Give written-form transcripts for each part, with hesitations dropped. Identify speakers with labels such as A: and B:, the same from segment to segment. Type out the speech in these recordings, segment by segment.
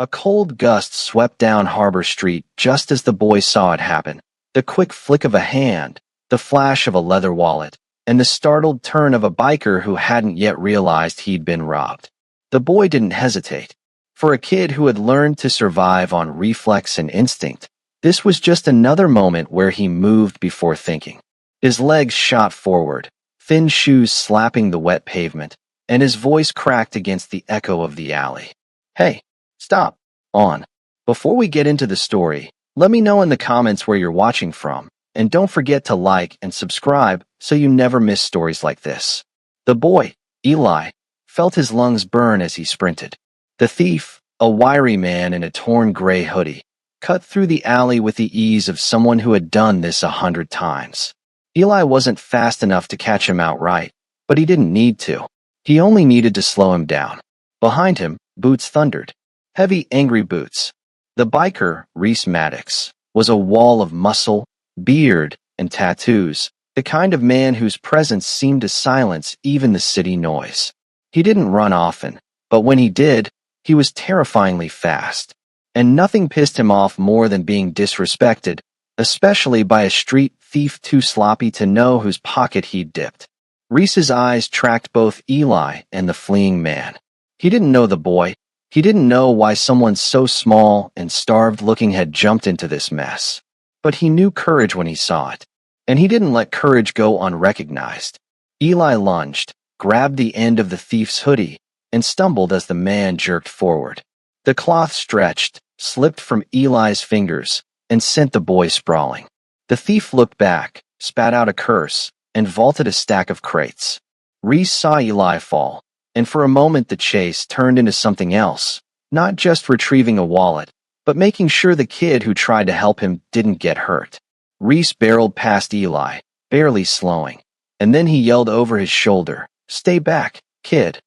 A: A cold gust swept down Harbor Street just as the boy saw it happen. The quick flick of a hand, the flash of a leather wallet, and the startled turn of a biker who hadn't yet realized he'd been robbed. The boy didn't hesitate. For a kid who had learned to survive on reflex and instinct, this was just another moment where he moved before thinking. His legs shot forward, thin shoes slapping the wet pavement, and his voice cracked against the echo of the alley. Hey, stop. On. Before we get into the story, let me know in the comments where you're watching from, and don't forget to like and subscribe so you never miss stories like this. The boy, Eli, felt his lungs burn as he sprinted. The thief, a wiry man in a torn gray hoodie, cut through the alley with the ease of someone who had done this 100 times. Eli wasn't fast enough to catch him outright, but he didn't need to. He only needed to slow him down. Behind him, boots thundered. Heavy, angry boots. The biker, Reese Maddox, was a wall of muscle, beard, and tattoos, the kind of man whose presence seemed to silence even the city noise. He didn't run often, but when he did, he was terrifyingly fast. And nothing pissed him off more than being disrespected, especially by a street thief too sloppy to know whose pocket he'd dipped. Reese's eyes tracked both Eli and the fleeing man. He didn't know the boy. He didn't know why someone so small and starved-looking had jumped into this mess. But he knew courage when he saw it, and he didn't let courage go unrecognized. Eli lunged, grabbed the end of the thief's hoodie, and stumbled as the man jerked forward. The cloth stretched, slipped from Eli's fingers, and sent the boy sprawling. The thief looked back, spat out a curse, and vaulted a stack of crates. Reese saw Eli fall, and for a moment the chase turned into something else, not just retrieving a wallet, but making sure the kid who tried to help him didn't get hurt. Reese barreled past Eli, barely slowing, and then he yelled over his shoulder, "Stay back, kid."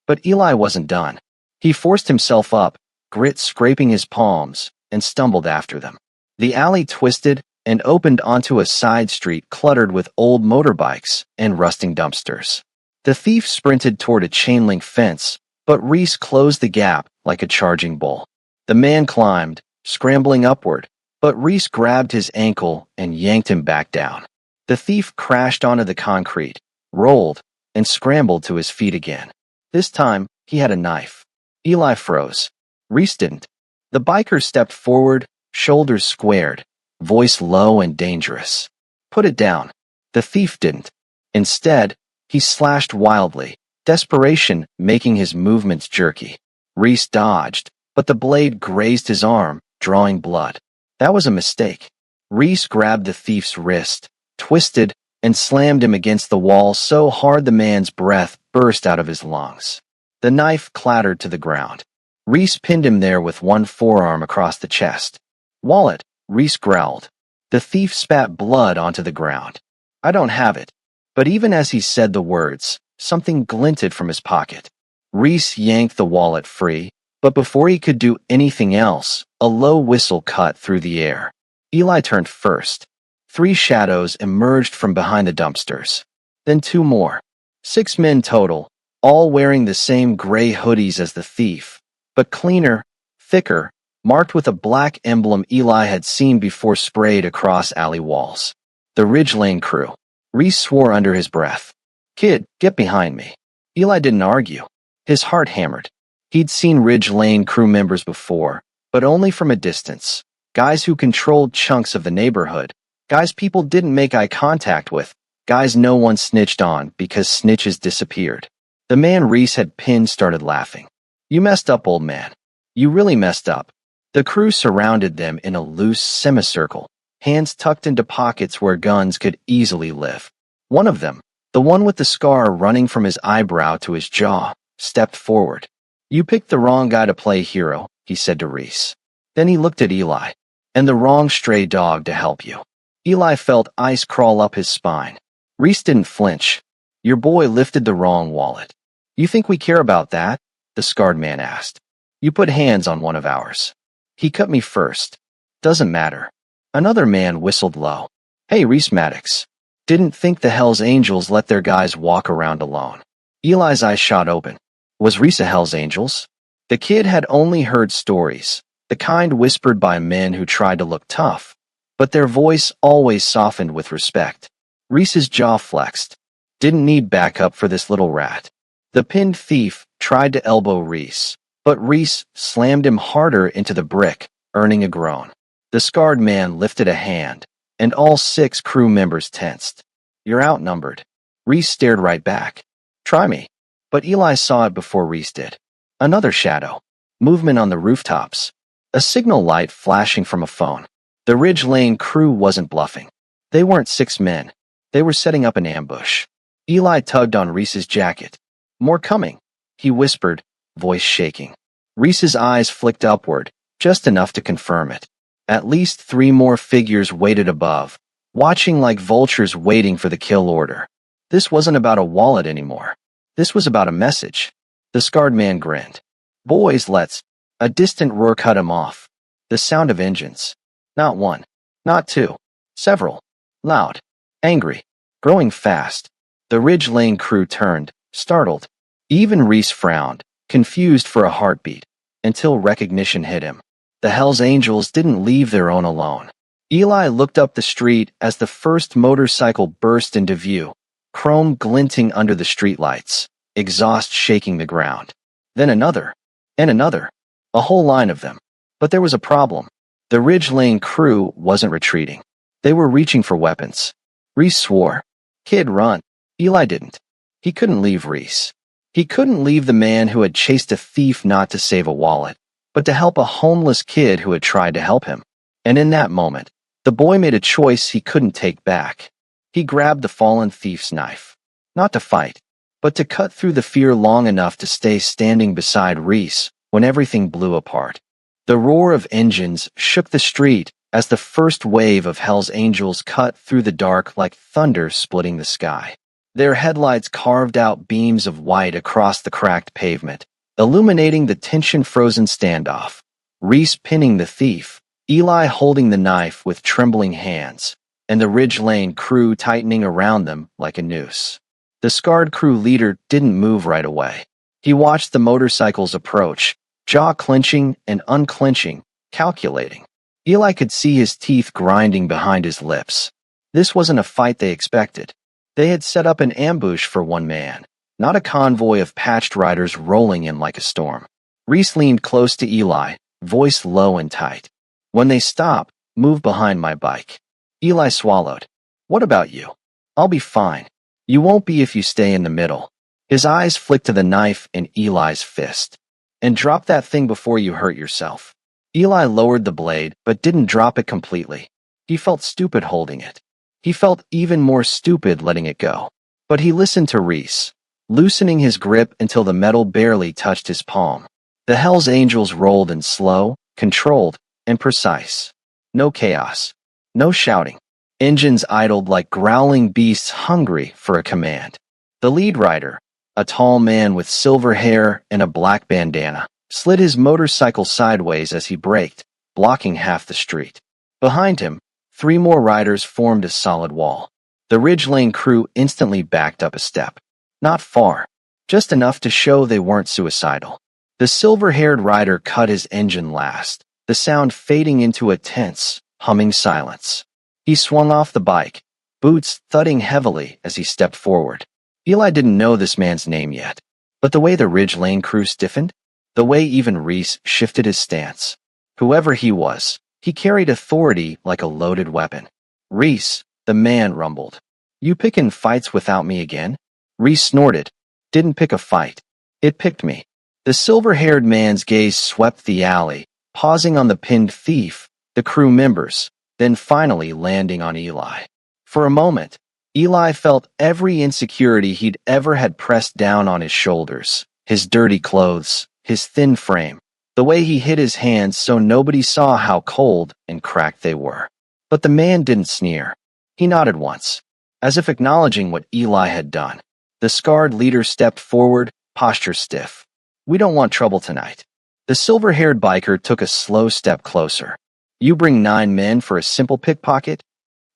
A: But Eli wasn't done. He forced himself up, grit scraping his palms, and stumbled after them. The alley twisted and opened onto a side street cluttered with old motorbikes and rusting dumpsters. The thief sprinted toward a chain-link fence, but Reese closed the gap like a charging bull. The man climbed, scrambling upward, but Reese grabbed his ankle and yanked him back down. The thief crashed onto the concrete, rolled, and scrambled to his feet again. This time, he had a knife. Eli froze. Reese didn't. The biker stepped forward, shoulders squared, voice low and dangerous. "Put it down." The thief didn't. Instead, he slashed wildly, desperation making his movements jerky. Reese dodged, but the blade grazed his arm, drawing blood. That was a mistake. Reese grabbed the thief's wrist, twisted, and slammed him against the wall so hard the man's breath burst out of his lungs. The knife clattered to the ground. Reese pinned him there with one forearm across the chest. "Wallet," Reese growled. The thief spat blood onto the ground. "I don't have it." But even as he said the words, something glinted from his pocket. Reese yanked the wallet free, but before he could do anything else, a low whistle cut through the air. Eli turned first. 3 shadows emerged from behind the dumpsters. Then 2 more. 6 men total, all wearing the same gray hoodies as the thief, but cleaner, thicker, marked with a black emblem Eli had seen before sprayed across alley walls. The Ridge Lane crew. Reese swore under his breath. "Kid, get behind me." Eli didn't argue. His heart hammered. He'd seen Ridge Lane crew members before, but only from a distance. Guys who controlled chunks of the neighborhood. Guys people didn't make eye contact with. Guys no one snitched on because snitches disappeared. The man Reese had pinned started laughing. "You messed up, old man. You really messed up." The crew surrounded them in a loose semicircle, hands tucked into pockets where guns could easily live. One of them, the one with the scar running from his eyebrow to his jaw, stepped forward. "You picked the wrong guy to play hero," he said to Reese. Then he looked at Eli. "And the wrong stray dog to help you." Eli felt ice crawl up his spine. Reese didn't flinch. "Your boy lifted the wrong wallet." "You think we care about that?" the scarred man asked. "You put hands on one of ours." "He cut me first." "Doesn't matter." Another man whistled low. "Hey, Reese Maddox. Didn't think the Hells Angels let their guys walk around alone." Eli's eyes shot open. Was Reese a Hells Angels? The kid had only heard stories, the kind whispered by men who tried to look tough, but their voice always softened with respect. Reese's jaw flexed. Didn't need backup for this little rat. The pinned thief tried to elbow Reese, but Reese slammed him harder into the brick, earning a groan. The scarred man lifted a hand, and all 6 crew members tensed. You're outnumbered. Reese stared right back. Try me. But Eli saw it before Reese did. Another shadow. Movement on the rooftops. A signal light flashing from a phone. The Ridge Lane crew wasn't bluffing. They weren't 6 men. They were setting up an ambush. Eli tugged on Reese's jacket. More coming, he whispered, voice shaking. Reese's eyes flicked upward, just enough to confirm it. At least 3 more figures waited above, watching like vultures waiting for the kill order. This wasn't about a wallet anymore. This was about a message. The scarred man grinned. Boys, let's. A distant roar cut him off. The sound of engines. Not 1. Not 2. Several. Loud. Angry. Growing fast. The Ridge Lane crew turned, startled. Even Reese frowned, confused for a heartbeat, until recognition hit him. The Hells Angels didn't leave their own alone. Eli looked up the street as the first motorcycle burst into view, chrome glinting under the streetlights, exhaust shaking the ground. Then another, and another, a whole line of them. But there was a problem. The Ridge Lane crew wasn't retreating. They were reaching for weapons. Reese swore. Kid, run. Eli didn't. He couldn't leave Reese. He couldn't leave the man who had chased a thief not to save a wallet, but to help a homeless kid who had tried to help him. And in that moment, the boy made a choice he couldn't take back. He grabbed the fallen thief's knife. Not to fight, but to cut through the fear long enough to stay standing beside Reese when everything blew apart. The roar of engines shook the street as the first wave of Hell's Angels cut through the dark like thunder splitting the sky. Their headlights carved out beams of white across the cracked pavement, illuminating the tension-frozen standoff. Reese pinning the thief, Eli holding the knife with trembling hands, and the Ridge Lane crew tightening around them like a noose. The scarred crew leader didn't move right away. He watched the motorcycles approach, jaw clenching and unclenching, calculating. Eli could see his teeth grinding behind his lips. This wasn't a fight they expected. They had set up an ambush for one man, not a convoy of patched riders rolling in like a storm. Reese leaned close to Eli, voice low and tight. When they stop, move behind my bike. Eli swallowed. What about you? I'll be fine. You won't be if you stay in the middle. His eyes flicked to the knife in Eli's fist. And drop that thing before you hurt yourself. Eli lowered the blade, but didn't drop it completely. He felt stupid holding it. He felt even more stupid letting it go. But he listened to Reese, loosening his grip until the metal barely touched his palm. The Hells Angels rolled in slow, controlled, and precise. No chaos. No shouting. Engines idled like growling beasts hungry for a command. The lead rider, a tall man with silver hair and a black bandana, slid his motorcycle sideways as he braked, blocking half the street. Behind him, 3 more riders formed a solid wall. The Ridge Lane crew instantly backed up a step. Not far, just enough to show they weren't suicidal. The silver-haired rider cut his engine last, the sound fading into a tense, humming silence. He swung off the bike, boots thudding heavily as he stepped forward. Eli didn't know this man's name yet, but the way the Ridge Lane crew stiffened, the way even Reese shifted his stance. Whoever he was, he carried authority like a loaded weapon. Reese, the man rumbled. You pickin' fights without me again? Reese snorted. Didn't pick a fight. It picked me. The silver-haired man's gaze swept the alley, pausing on the pinned thief, the crew members, then finally landing on Eli. For a moment, Eli felt every insecurity he'd ever had pressed down on his shoulders, his dirty clothes, his thin frame, the way he hid his hands so nobody saw how cold and cracked they were. But the man didn't sneer. He nodded once, as if acknowledging what Eli had done. The scarred leader stepped forward, posture stiff. We don't want trouble tonight. The silver-haired biker took a slow step closer. You bring 9 men for a simple pickpocket?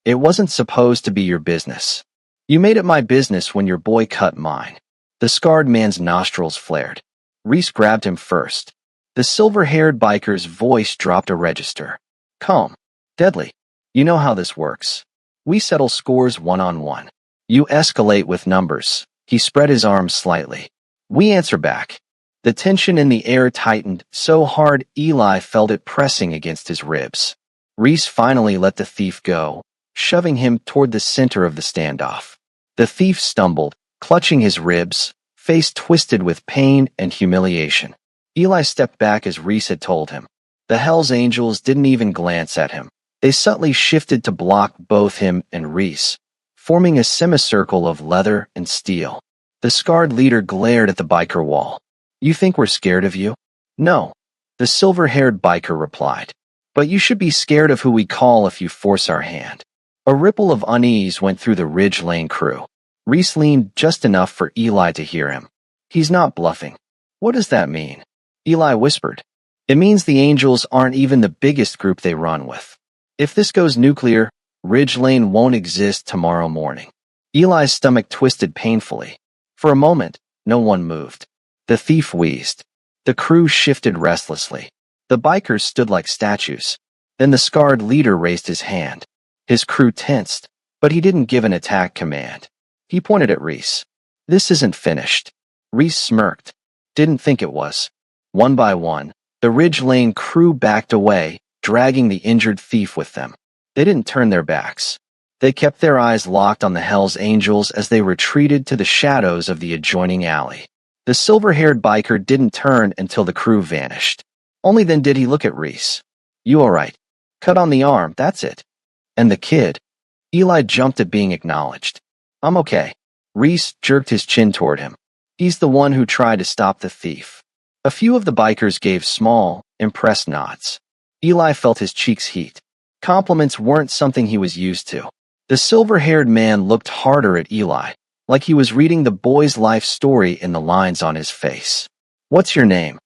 A: It wasn't supposed to be your business. You made it my business when your boy cut mine. The scarred man's nostrils flared. Reese grabbed him first. The silver-haired biker's voice dropped a register. Calm. Deadly. You know how this works. We settle scores one-on-one. You escalate with numbers. He spread his arms slightly. We answer back. The tension in the air tightened so hard Eli felt it pressing against his ribs. Reese finally let the thief go, shoving him toward the center of the standoff. The thief stumbled, clutching his ribs, face twisted with pain and humiliation. Eli stepped back as Reese had told him. The Hells Angels didn't even glance at him. They subtly shifted to block both him and Reese, forming a semicircle of leather and steel. The scarred leader glared at the biker wall. You think we're scared of you? No, the silver-haired biker replied. But you should be scared of who we call if you force our hand. A ripple of unease went through the Ridge Lane crew. Reese leaned just enough for Eli to hear him. He's not bluffing. What does that mean? Eli whispered. It means the Angels aren't even the biggest group they run with. If this goes nuclear, Ridge Lane won't exist tomorrow morning. Eli's stomach twisted painfully. For a moment, no one moved. The thief wheezed. The crew shifted restlessly. The bikers stood like statues. Then the scarred leader raised his hand. His crew tensed, but he didn't give an attack command. He pointed at Reese. This isn't finished. Reese smirked. Didn't think it was. One by one, the Ridge Lane crew backed away, dragging the injured thief with them. They didn't turn their backs. They kept their eyes locked on the Hells Angels as they retreated to the shadows of the adjoining alley. The silver-haired biker didn't turn until the crew vanished. Only then did he look at Reese. You all right? Cut on the arm, that's it. And the kid? Eli jumped at being acknowledged. I'm okay. Reese jerked his chin toward him. He's the one who tried to stop the thief. A few of the bikers gave small, impressed nods. Eli felt his cheeks heat. Compliments weren't something he was used to. The silver-haired man looked harder at Eli, like he was reading the boy's life story in the lines on his face. What's your name?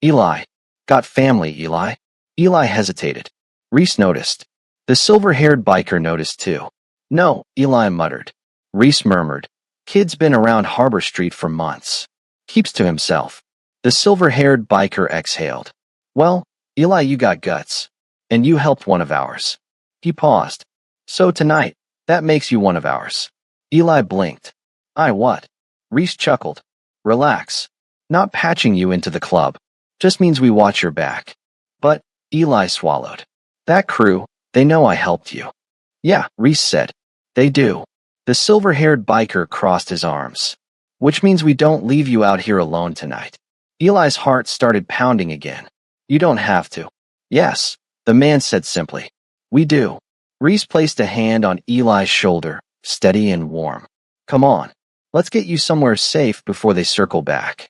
A: Eli. Got family, Eli? Eli hesitated. Reese noticed. The silver-haired biker noticed too. No, Eli muttered. Reese murmured. Kid's been around Harbor Street for months. Keeps to himself. The silver-haired biker exhaled. Well, Eli, you got guts. And you helped one of ours. He paused. So tonight, that makes you one of ours. Eli blinked. I what? Reese chuckled. Relax. Not patching you into the club. Just means we watch your back. But, Eli swallowed. That crew, they know I helped you. Yeah, Reese said. They do. The silver-haired biker crossed his arms. Which means we don't leave you out here alone tonight. Eli's heart started pounding again. You don't have to. Yes, the man said simply. We do. Reese placed a hand on Eli's shoulder, steady and warm. Come on. Let's get you somewhere safe before they circle back.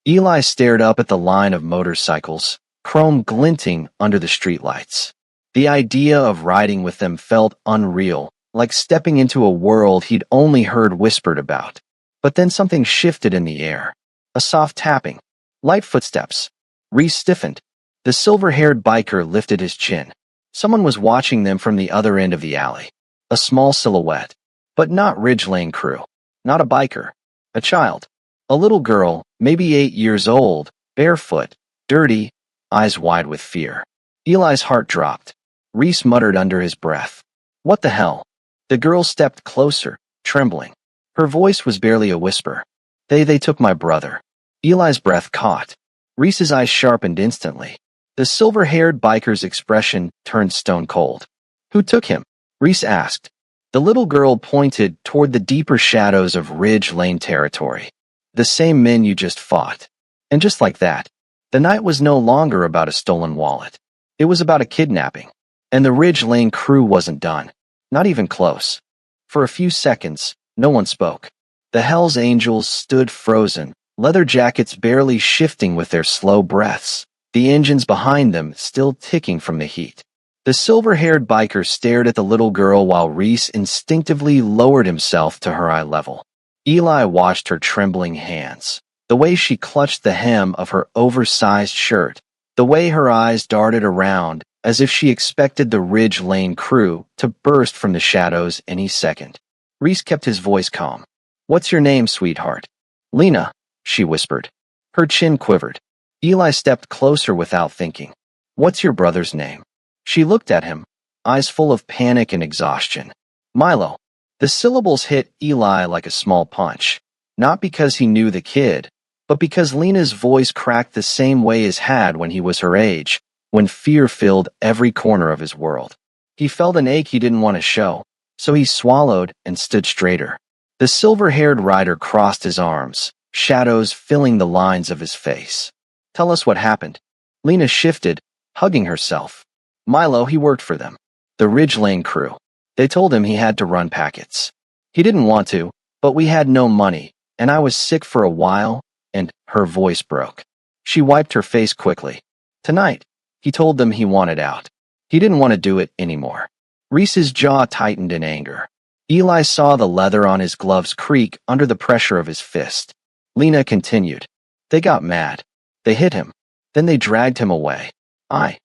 A: Eli stared up at the line of motorcycles, chrome glinting under the streetlights. The idea of riding with them felt unreal, like stepping into a world he'd only heard whispered about. But then something shifted in the air. A soft tapping. Light footsteps. Reese stiffened. The silver-haired biker lifted his chin. Someone was watching them from the other end of the alley. A small silhouette. But not Ridge Lane crew. Not a biker. A child. A little girl, maybe 8 years old, barefoot, dirty, eyes wide with fear. Eli's heart dropped. Reese muttered under his breath. What the hell? The girl stepped closer, trembling. Her voice was barely a whisper. They took my brother. Eli's breath caught. Reese's eyes sharpened instantly. The silver-haired biker's expression turned stone cold. Who took him? Reese asked. The little girl pointed toward the deeper shadows of Ridge Lane territory. The same men you just fought. And just like that, the night was no longer about a stolen wallet. It was about a kidnapping. And the Ridge Lane crew wasn't done. Not even close. For a few seconds, no one spoke. The Hells Angels stood frozen, leather jackets barely shifting with their slow breaths, the engines behind them still ticking from the heat. The silver-haired biker stared at the little girl while Reese instinctively lowered himself to her eye level. Eli watched her trembling hands, the way she clutched the hem of her oversized shirt, the way her eyes darted around as if she expected the Ridge Lane crew to burst from the shadows any second. Reese kept his voice calm. What's your name, sweetheart? Lena, she whispered. Her chin quivered. Eli stepped closer without thinking. What's your brother's name? She looked at him, eyes full of panic and exhaustion. Milo. The syllables hit Eli like a small punch, not because he knew the kid, but because Lena's voice cracked the same way as had when he was her age, when fear filled every corner of his world. He felt an ache he didn't want to show, so he swallowed and stood straighter. The silver-haired rider crossed his arms, shadows filling the lines of his face. Tell us what happened. Lena shifted, hugging herself. Milo, he worked for them. The Ridge Lane crew. They told him he had to run packets. He didn't want to, but we had no money, and I was sick for a while, and her voice broke. She wiped her face quickly. Tonight, he told them he wanted out. He didn't want to do it anymore. Reese's jaw tightened in anger. Eli saw the leather on his gloves creak under the pressure of his fist. Lena continued. They got mad. They hit him. Then they dragged him away. I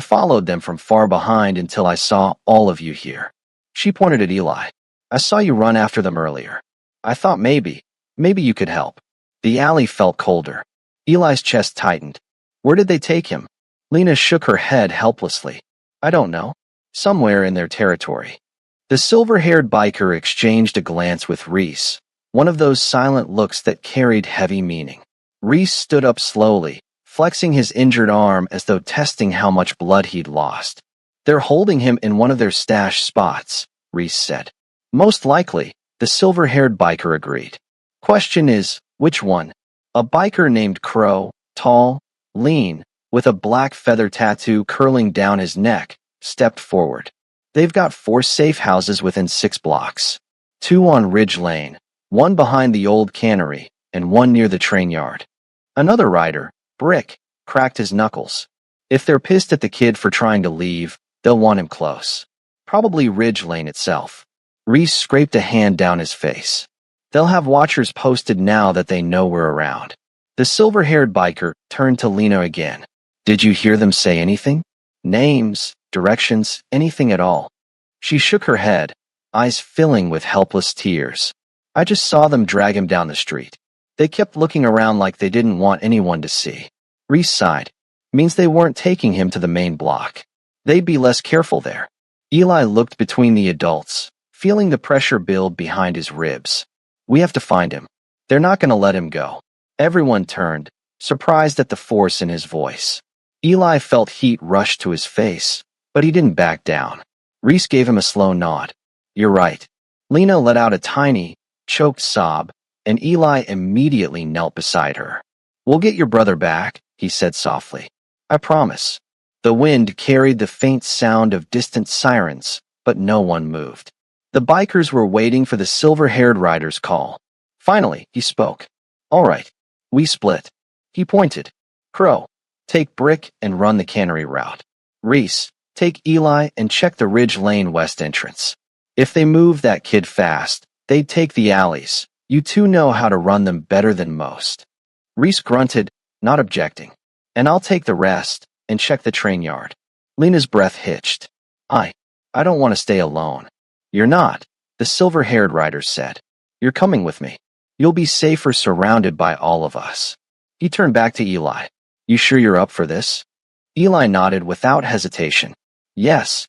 A: followed them from far behind until I saw all of you here. She pointed at Eli. I saw you run after them earlier. I thought maybe you could help. The alley felt colder. Eli's chest tightened. Where did they take him? Lena shook her head helplessly. I don't know. Somewhere in their territory. The silver-haired biker exchanged a glance with Reese, one of those silent looks that carried heavy meaning. Reese stood up slowly, flexing his injured arm as though testing how much blood he'd lost. They're holding him in one of their stash spots, Reese said. Most likely, the silver-haired biker agreed. Question is, which one? A biker named Crow, tall, lean, with a black feather tattoo curling down his neck, stepped forward. They've got 4 safe houses within 6 blocks. 2 on Ridge Lane, 1 behind the old cannery, and 1 near the train yard. Another rider, Brick, cracked his knuckles. If they're pissed at the kid for trying to leave, they'll want him close. Probably Ridge Lane itself. Reese scraped a hand down his face. They'll have watchers posted now that they know we're around. The silver-haired biker turned to Lena again. Did you hear them say anything? Names, directions, anything at all? She shook her head, eyes filling with helpless tears. I just saw them drag him down the street. They kept looking around like they didn't want anyone to see. Reese sighed. Means they weren't taking him to the main block. They'd be less careful there. Eli looked between the adults, feeling the pressure build behind his ribs. We have to find him. They're not going to let him go. Everyone turned, surprised at the force in his voice. Eli felt heat rush to his face, but he didn't back down. Reese gave him a slow nod. You're right. Lena let out a tiny, choked sob, and Eli immediately knelt beside her. We'll get your brother back, he said softly. I promise. The wind carried the faint sound of distant sirens, but no one moved. The bikers were waiting for the silver-haired rider's call. Finally, he spoke. All right. We split. He pointed. Crow, take Brick and run the cannery route. Reese, take Eli and check the Ridge Lane west entrance. If they move that kid fast, they'd take the alleys. You two know how to run them better than most. Reese grunted, not objecting. And I'll take the rest and check the train yard. Lena's breath hitched. I don't want to stay alone. You're not, the silver-haired rider said. You're coming with me. You'll be safer surrounded by all of us. He turned back to Eli. You sure you're up for this? Eli nodded without hesitation. Yes.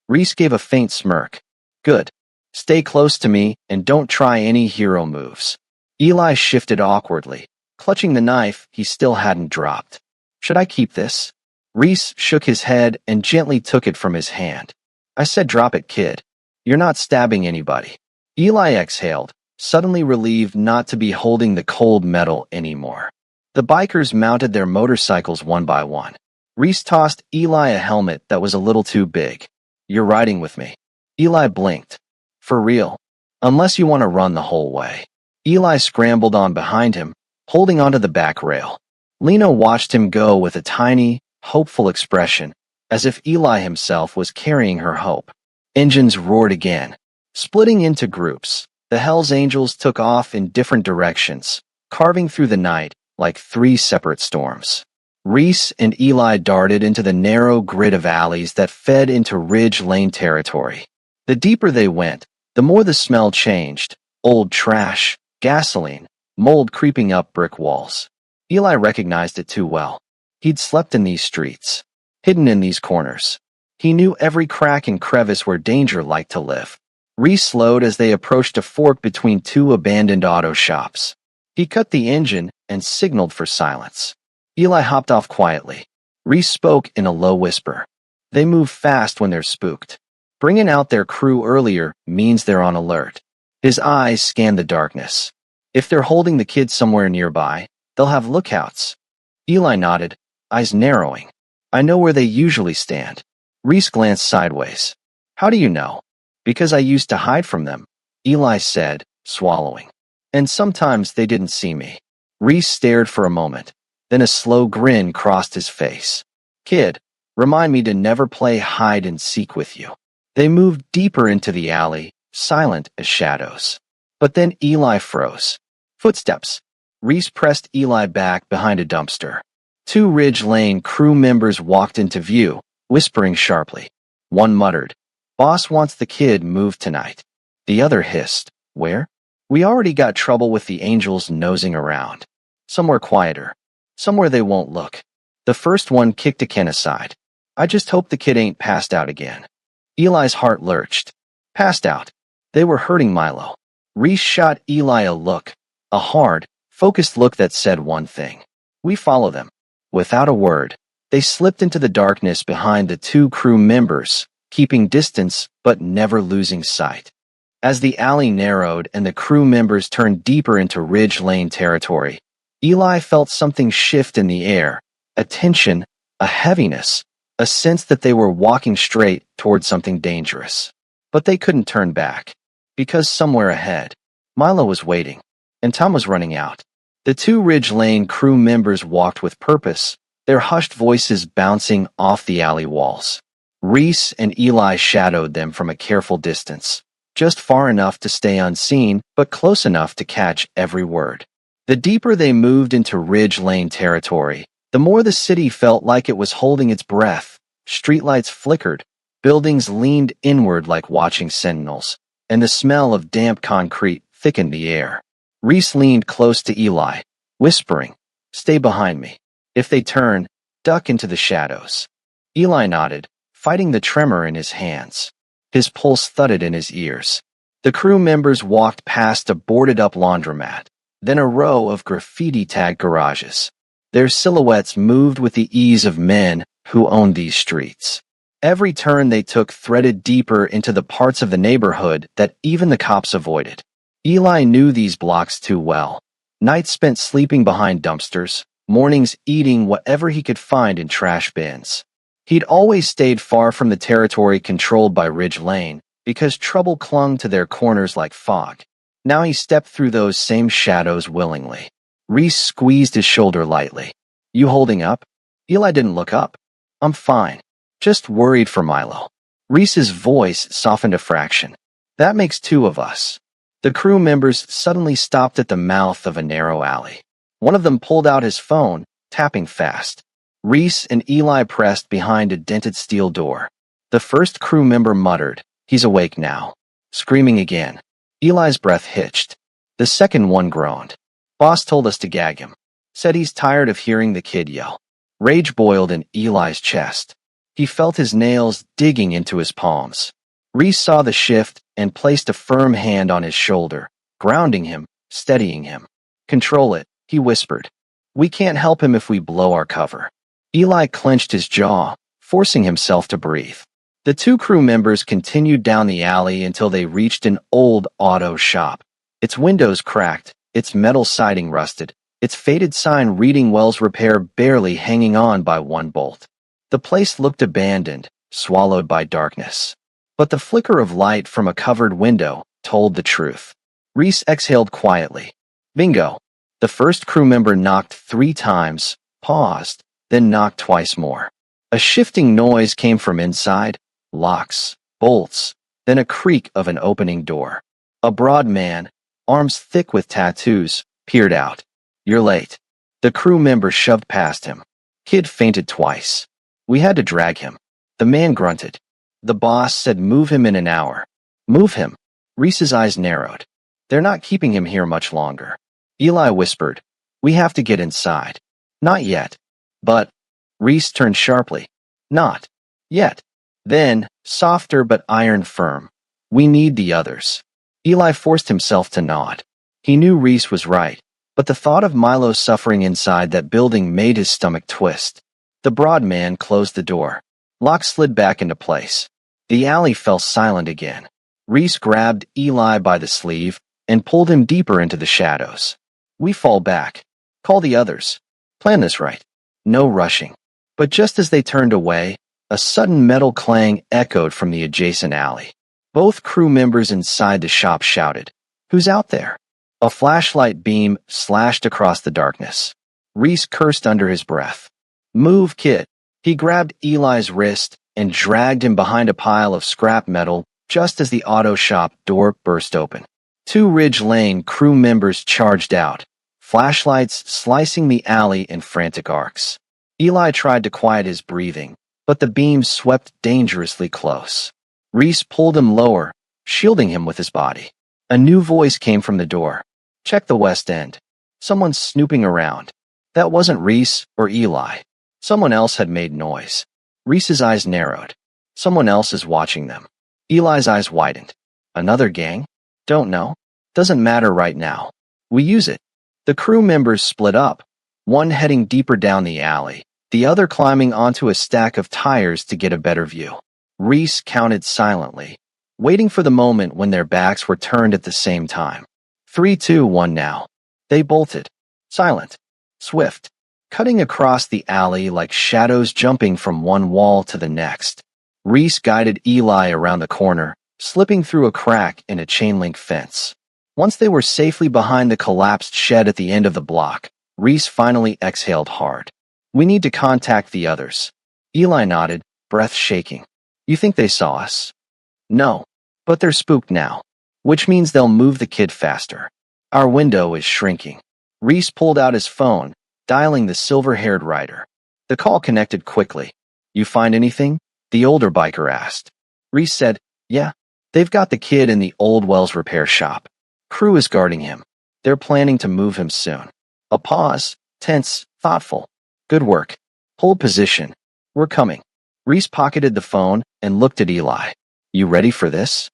A: Reese gave a faint smirk. Good. Stay close to me and don't try any hero moves. Eli shifted awkwardly, clutching the knife he still hadn't dropped. Should I keep this? Reese shook his head and gently took it from his hand. I said drop it, kid. You're not stabbing anybody. Eli exhaled, suddenly relieved not to be holding the cold metal anymore. The bikers mounted their motorcycles one by one. Reese tossed Eli a helmet that was a little too big. You're riding with me. Eli blinked. For real. Unless you want to run the whole way. Eli scrambled on behind him, holding onto the back rail. Lena watched him go with a tiny, hopeful expression, as if Eli himself was carrying her hope. Engines roared again. Splitting into groups, the Hells Angels took off in different directions, carving through the night like 3 separate storms. Reese and Eli darted into the narrow grid of alleys that fed into Ridge Lane territory. The deeper they went, the more the smell changed. Old trash, gasoline, mold creeping up brick walls. Eli recognized it too well. He'd slept in these streets, hidden in these corners. He knew every crack and crevice where danger liked to live. Reese slowed as they approached a fork between two abandoned auto shops. He cut the engine and signaled for silence. Eli hopped off quietly. Reese spoke in a low whisper. They move fast when they're spooked. Bringing out their crew earlier means they're on alert. His eyes scanned the darkness. If they're holding the kid somewhere nearby, they'll have lookouts. Eli nodded, eyes narrowing. I know where they usually stand. Reese glanced sideways. How do you know? Because I used to hide from them, Eli said, swallowing. And sometimes they didn't see me. Reese stared for a moment. Then a slow grin crossed his face. Kid, remind me to never play hide and seek with you. They moved deeper into the alley, silent as shadows. But then Eli froze. Footsteps. Reese pressed Eli back behind a dumpster. Two Ridge Lane crew members walked into view, whispering sharply. One muttered, Boss wants the kid moved tonight. The other hissed, Where? We already got trouble with the angels nosing around. Somewhere quieter. Somewhere they won't look. The first one kicked a can aside. I just hope the kid ain't passed out again. Eli's heart lurched. Passed out. They were hurting Milo. Reese shot Eli a look, a hard, focused look that said one thing. We follow them. Without a word, they slipped into the darkness behind the two crew members, keeping distance but never losing sight. As the alley narrowed and the crew members turned deeper into Ridge Lane territory, Eli felt something shift in the air, a tension, a heaviness, a sense that they were walking straight toward something dangerous. But they couldn't turn back, because somewhere ahead, Milo was waiting, and time was running out. The two Ridge Lane crew members walked with purpose, their hushed voices bouncing off the alley walls. Reese and Eli shadowed them from a careful distance, just far enough to stay unseen, but close enough to catch every word. The deeper they moved into Ridge Lane territory, the more the city felt like it was holding its breath. Streetlights flickered, buildings leaned inward like watching sentinels, and the smell of damp concrete thickened the air. Reese leaned close to Eli, whispering, Stay behind me. If they turn, duck into the shadows. Eli nodded, fighting the tremor in his hands. His pulse thudded in his ears. The crew members walked past a boarded-up laundromat, then a row of graffiti-tagged garages. Their silhouettes moved with the ease of men who owned these streets. Every turn they took threaded deeper into the parts of the neighborhood that even the cops avoided. Eli knew these blocks too well. Nights spent sleeping behind dumpsters, mornings eating whatever he could find in trash bins. He'd always stayed far from the territory controlled by Ridge Lane because trouble clung to their corners like fog. Now he stepped through those same shadows willingly. Reese squeezed his shoulder lightly. You holding up? Eli didn't look up. I'm fine. Just worried for Milo. Reese's voice softened a fraction. That makes two of us. The crew members suddenly stopped at the mouth of a narrow alley. One of them pulled out his phone, tapping fast. Reese and Eli pressed behind a dented steel door. The first crew member muttered, He's awake now. Screaming again. Eli's breath hitched. The second one groaned. Boss told us to gag him. Said he's tired of hearing the kid yell. Rage boiled in Eli's chest. He felt his nails digging into his palms. Reese saw the shift and placed a firm hand on his shoulder, grounding him, steadying him. Control it, he whispered. We can't help him if we blow our cover. Eli clenched his jaw, forcing himself to breathe. The two crew members continued down the alley until they reached an old auto shop. Its windows cracked, its metal siding rusted, its faded sign reading Wells Repair barely hanging on by one bolt. The place looked abandoned, swallowed by darkness. But the flicker of light from a covered window told the truth. Reese exhaled quietly. Bingo. The first crew member knocked 3 times, paused, then knocked twice more. A shifting noise came from inside, locks, bolts, then a creak of an opening door. A broad man, arms thick with tattoos, peered out. You're late. The crew member shoved past him. Kid fainted twice. We had to drag him. The man grunted. The boss said move him in an hour. Move him. Reese's eyes narrowed. They're not keeping him here much longer. Eli whispered. We have to get inside. Not yet. But, Reese turned sharply. Not yet. Then, softer but iron firm. We need the others. Eli forced himself to nod. He knew Reese was right, but the thought of Milo suffering inside that building made his stomach twist. The broad man closed the door. Lock slid back into place. The alley fell silent again. Reese grabbed Eli by the sleeve and pulled him deeper into the shadows. We fall back. Call the others. Plan this right. No rushing. But just as they turned away, a sudden metal clang echoed from the adjacent alley. Both crew members inside the shop shouted, "Who's out there?" A flashlight beam slashed across the darkness. Reese cursed under his breath. Move, kid. He grabbed Eli's wrist and dragged him behind a pile of scrap metal just as the auto shop door burst open. Two Ridge Lane crew members charged out, flashlights slicing the alley in frantic arcs. Eli tried to quiet his breathing, but the beam swept dangerously close. Reese pulled him lower, shielding him with his body. A new voice came from the door. Check the west end. Someone's snooping around. That wasn't Reese or Eli. Someone else had made noise. Reese's eyes narrowed. Someone else is watching them. Eli's eyes widened. Another gang? Don't know. Doesn't matter right now. We use it. The crew members split up, one heading deeper down the alley, the other climbing onto a stack of tires to get a better view. Reese counted silently, waiting for the moment when their backs were turned at the same time. 3, 2, 1 now. They bolted. Silent. Swift. Cutting across the alley like shadows jumping from one wall to the next. Reese guided Eli around the corner, slipping through a crack in a chain-link fence. Once they were safely behind the collapsed shed at the end of the block, Reese finally exhaled hard. We need to contact the others. Eli nodded, breath shaking. You think they saw us? No. But they're spooked now. Which means they'll move the kid faster. Our window is shrinking. Reese pulled out his phone, dialing the silver-haired rider. The call connected quickly. You find anything? The older biker asked. Reese said, yeah. They've got the kid in the old Wells repair shop. Crew is guarding him. They're planning to move him soon. A pause, tense, thoughtful. Good work. Hold position. We're coming. Reese pocketed the phone and looked at Eli. You ready for this?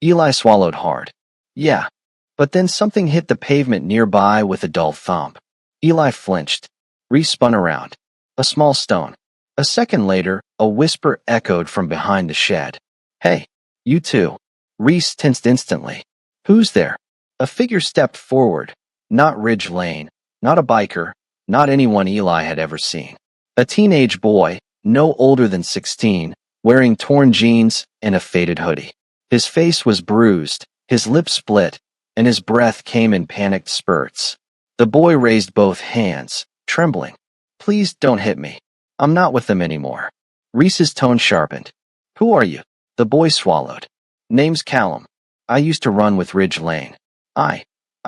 A: Eli swallowed hard. Yeah. But then something hit the pavement nearby with a dull thump. Eli flinched. Reese spun around. A small stone. A second later, a whisper echoed from behind the shed. Hey, you two. Reese tensed instantly. Who's there? A figure stepped forward. Not Ridge Lane. Not a biker. Not anyone Eli had ever seen. A teenage boy, no older than 16, wearing torn jeans and a faded hoodie. His face was bruised, his lips split, and his breath came in panicked spurts. The boy raised both hands, trembling. Please don't hit me. I'm not with them anymore. Reese's tone sharpened. Who are you? The boy swallowed. Name's Callum. I used to run with Ridge Lane. I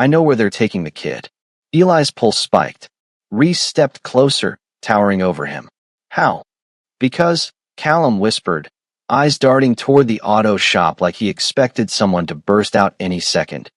A: know where they're taking the kid. Eli's pulse spiked. Reese stepped closer, towering over him. How? Because, Callum whispered, eyes darting toward the auto shop like he expected someone to burst out any second.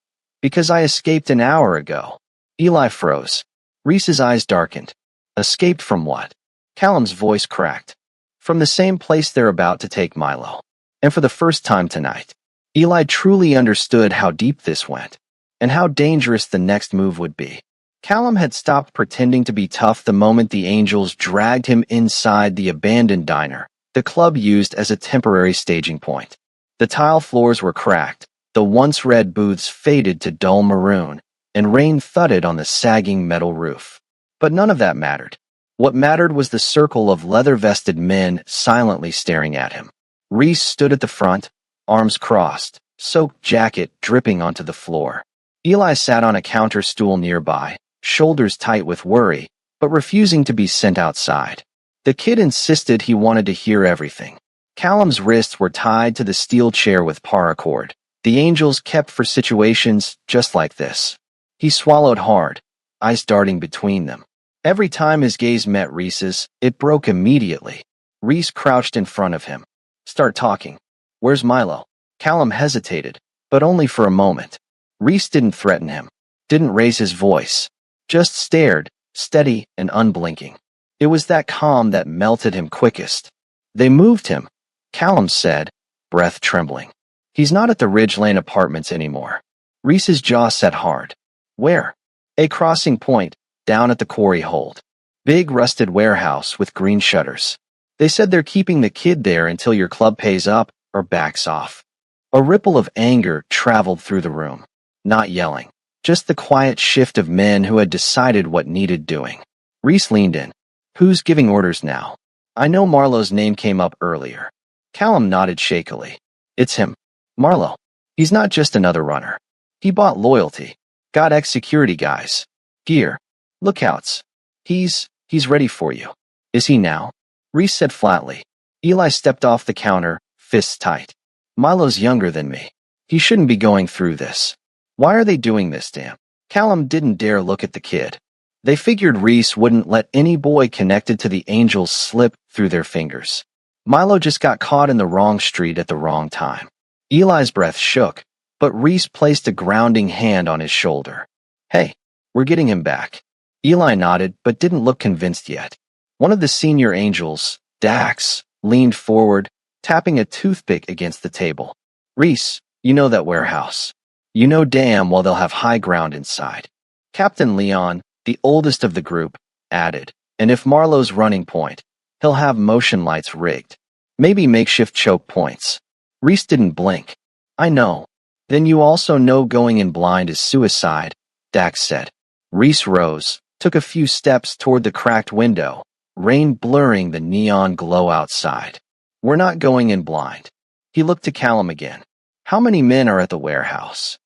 A: Because I escaped an hour ago. Eli froze. Reese's eyes darkened. Escaped from what? Callum's voice cracked. From the same place they're about to take Milo. And for the first time tonight, Eli truly understood how deep this went, and how dangerous the next move would be. Callum had stopped pretending to be tough the moment the Angels dragged him inside the abandoned diner, the club used as a temporary staging point. The tile floors were cracked, the once red booths faded to dull maroon, and rain thudded on the sagging metal roof. But none of that mattered. What mattered was the circle of leather-vested men silently staring at him. Reese stood at the front, arms crossed, soaked jacket dripping onto the floor. Eli sat on a counter stool nearby, shoulders tight with worry, but refusing to be sent outside. The kid insisted he wanted to hear everything. Callum's wrists were tied to the steel chair with paracord. The Angels kept for situations just like this. He swallowed hard, eyes darting between them. Every time his gaze met Reese's, it broke immediately. Reese crouched in front of him. Start talking. Where's Milo? Callum hesitated, but only for a moment. Reese didn't threaten him, didn't raise his voice, just stared, steady and unblinking. It was that calm that melted him quickest. They moved him, Callum said, breath trembling. He's not at the Ridge Lane apartments anymore. Reese's jaw set hard. Where? A crossing point, down at the quarry hold. Big rusted warehouse with green shutters. They said they're keeping the kid there until your club pays up or backs off. A ripple of anger traveled through the room. Not yelling, just the quiet shift of men who had decided what needed doing. Reese leaned in. Who's giving orders now? I know Marlowe's name came up earlier. Callum nodded shakily. It's him. Marlowe. He's not just another runner. He bought loyalty. Got ex-security guys. Gear. Lookouts. He's ready for you. Is he now? Reese said flatly. Eli stepped off the counter, fists tight. Milo's younger than me. He shouldn't be going through this. Why are they doing this to him? Callum didn't dare look at the kid. They figured Reese wouldn't let any boy connected to the Angels slip through their fingers. Milo just got caught in the wrong street at the wrong time. Eli's breath shook, but Reese placed a grounding hand on his shoulder. Hey, we're getting him back. Eli nodded but didn't look convinced yet. One of the senior Angels, Dax, leaned forward, tapping a toothpick against the table. Reese, you know that warehouse. You know damn well they'll have high ground inside. Captain Leon, the oldest of the group, added, and if Marlowe's running point, he'll have motion lights rigged. Maybe makeshift choke points. Reese didn't blink. I know. Then you also know going in blind is suicide, Dax said. Reese rose, took a few steps toward the cracked window, rain blurring the neon glow outside. We're not going in blind. He looked to Callum again. How many men are at the warehouse?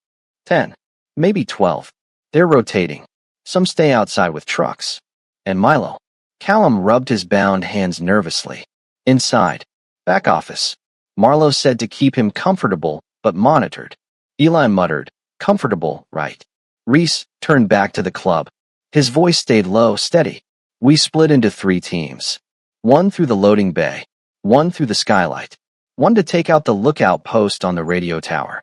A: 10. Maybe 12. They're rotating. Some stay outside with trucks. And Milo. Callum rubbed his bound hands nervously. Inside. Back office. Marlowe said to keep him comfortable, but monitored. Eli muttered, comfortable, right. Reese turned back to the club. His voice stayed low, steady. We split into 3 teams. 1 through the loading bay. 1 through the skylight. 1 to take out the lookout post on the radio tower.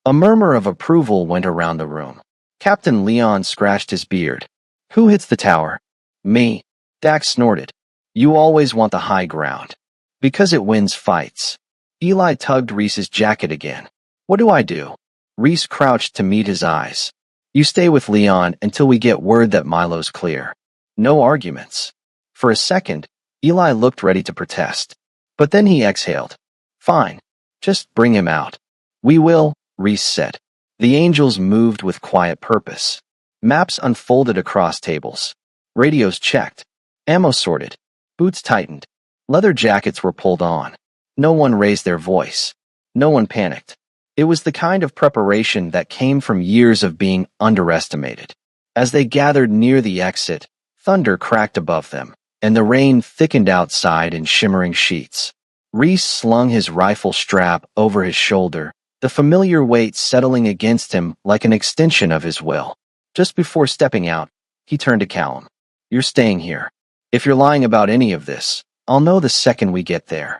A: A murmur of approval went around the room. Captain Leon scratched his beard. Who hits the tower? Me. Dax snorted. You always want the high ground. Because it wins fights. Eli tugged Reese's jacket again. What do I do? Reese crouched to meet his eyes. You stay with Leon until we get word that Milo's clear. No arguments. For a second, Eli looked ready to protest. But then he exhaled. Fine. Just bring him out. We will, Reese said. The Angels moved with quiet purpose. Maps unfolded across tables. Radios checked. Ammo sorted. Boots tightened. Leather jackets were pulled on. No one raised their voice. No one panicked. It was the kind of preparation that came from years of being underestimated. As they gathered near the exit, thunder cracked above them, and the rain thickened outside in shimmering sheets. Reese slung his rifle strap over his shoulder, the familiar weight settling against him like an extension of his will. Just before stepping out, he turned to Callum. You're staying here. If you're lying about any of this, I'll know the second we get there.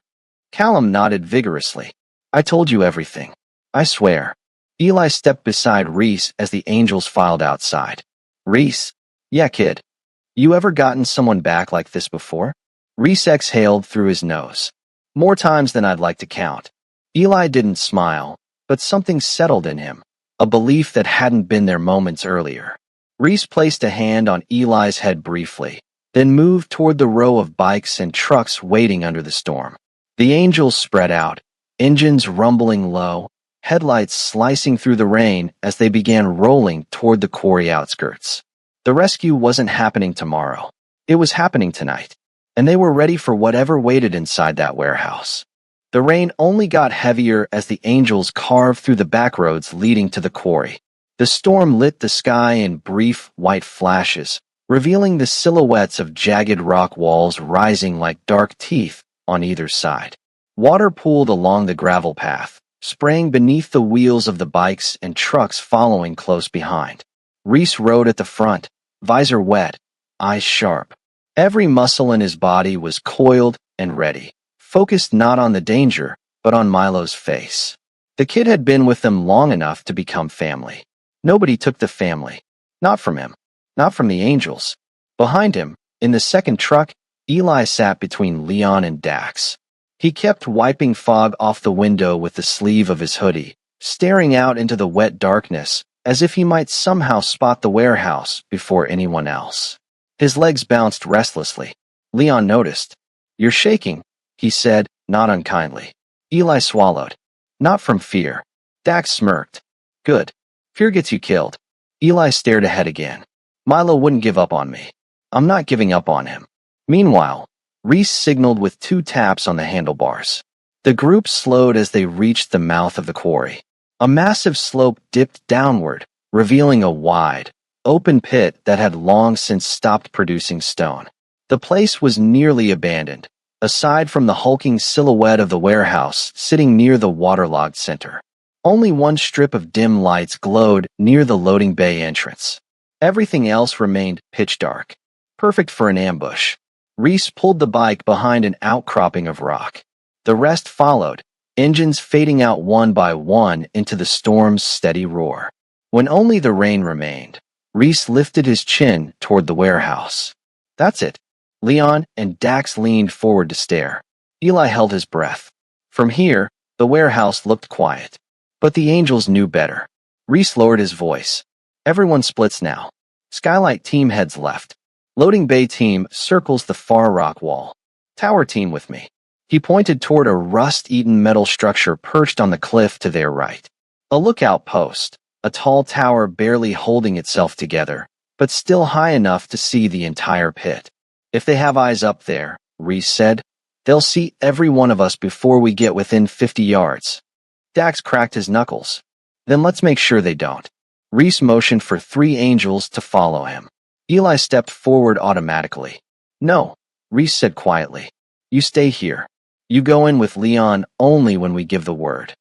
A: Callum nodded vigorously. I told you everything. I swear. Eli stepped beside Reese as the Angels filed outside. Reese? Yeah, kid. You ever gotten someone back like this before? Reese exhaled through his nose. More times than I'd like to count. Eli didn't smile, but something settled in him, a belief that hadn't been there moments earlier. Reese placed a hand on Eli's head briefly, then moved toward the row of bikes and trucks waiting under the storm. The Angels spread out, engines rumbling low, headlights slicing through the rain as they began rolling toward the quarry outskirts. The rescue wasn't happening tomorrow. It was happening tonight, and they were ready for whatever waited inside that warehouse. The rain only got heavier as the Angels carved through the back roads leading to the quarry. The storm lit the sky in brief white flashes, revealing the silhouettes of jagged rock walls rising like dark teeth on either side. Water pooled along the gravel path, spraying beneath the wheels of the bikes and trucks following close behind. Reese rode at the front, visor wet, eyes sharp. Every muscle in his body was coiled and ready, focused not on the danger, but on Milo's face. The kid had been with them long enough to become family. Nobody took the family. Not from him. Not from the Angels. Behind him, in the second truck, Eli sat between Leon and Dax. He kept wiping fog off the window with the sleeve of his hoodie, staring out into the wet darkness, as if he might somehow spot the warehouse before anyone else. His legs bounced restlessly. Leon noticed. "You're shaking," he said, not unkindly. Eli swallowed. "Not from fear." Dax smirked. "Good. Fear gets you killed." Eli stared ahead again. "Milo wouldn't give up on me. I'm not giving up on him." Meanwhile, Reese signaled with 2 taps on the handlebars. The group slowed as they reached the mouth of the quarry. A massive slope dipped downward, revealing a wide, open pit that had long since stopped producing stone. The place was nearly abandoned, aside from the hulking silhouette of the warehouse sitting near the waterlogged center. Only one strip of dim lights glowed near the loading bay entrance. Everything else remained pitch dark, perfect for an ambush. Reese pulled the bike behind an outcropping of rock. The rest followed, engines fading out one by one into the storm's steady roar. When only the rain remained, Reese lifted his chin toward the warehouse. "That's it." Leon and Dax leaned forward to stare. Eli held his breath. From here, the warehouse looked quiet. But the angels knew better. Reese lowered his voice. "Everyone splits now. Skylight team heads left. Loading bay team circles the far rock wall. Tower team with me." He pointed toward a rust-eaten metal structure perched on the cliff to their right. A lookout post, a tall tower barely holding itself together, but still high enough to see the entire pit. "If they have eyes up there," Reese said, "they'll see every one of us before we get within 50 yards. Dax cracked his knuckles. "Then let's make sure they don't." Reese motioned for 3 angels to follow him. Eli stepped forward automatically. "No," Reese said quietly. "You stay here. You go in with Leon only when we give the word."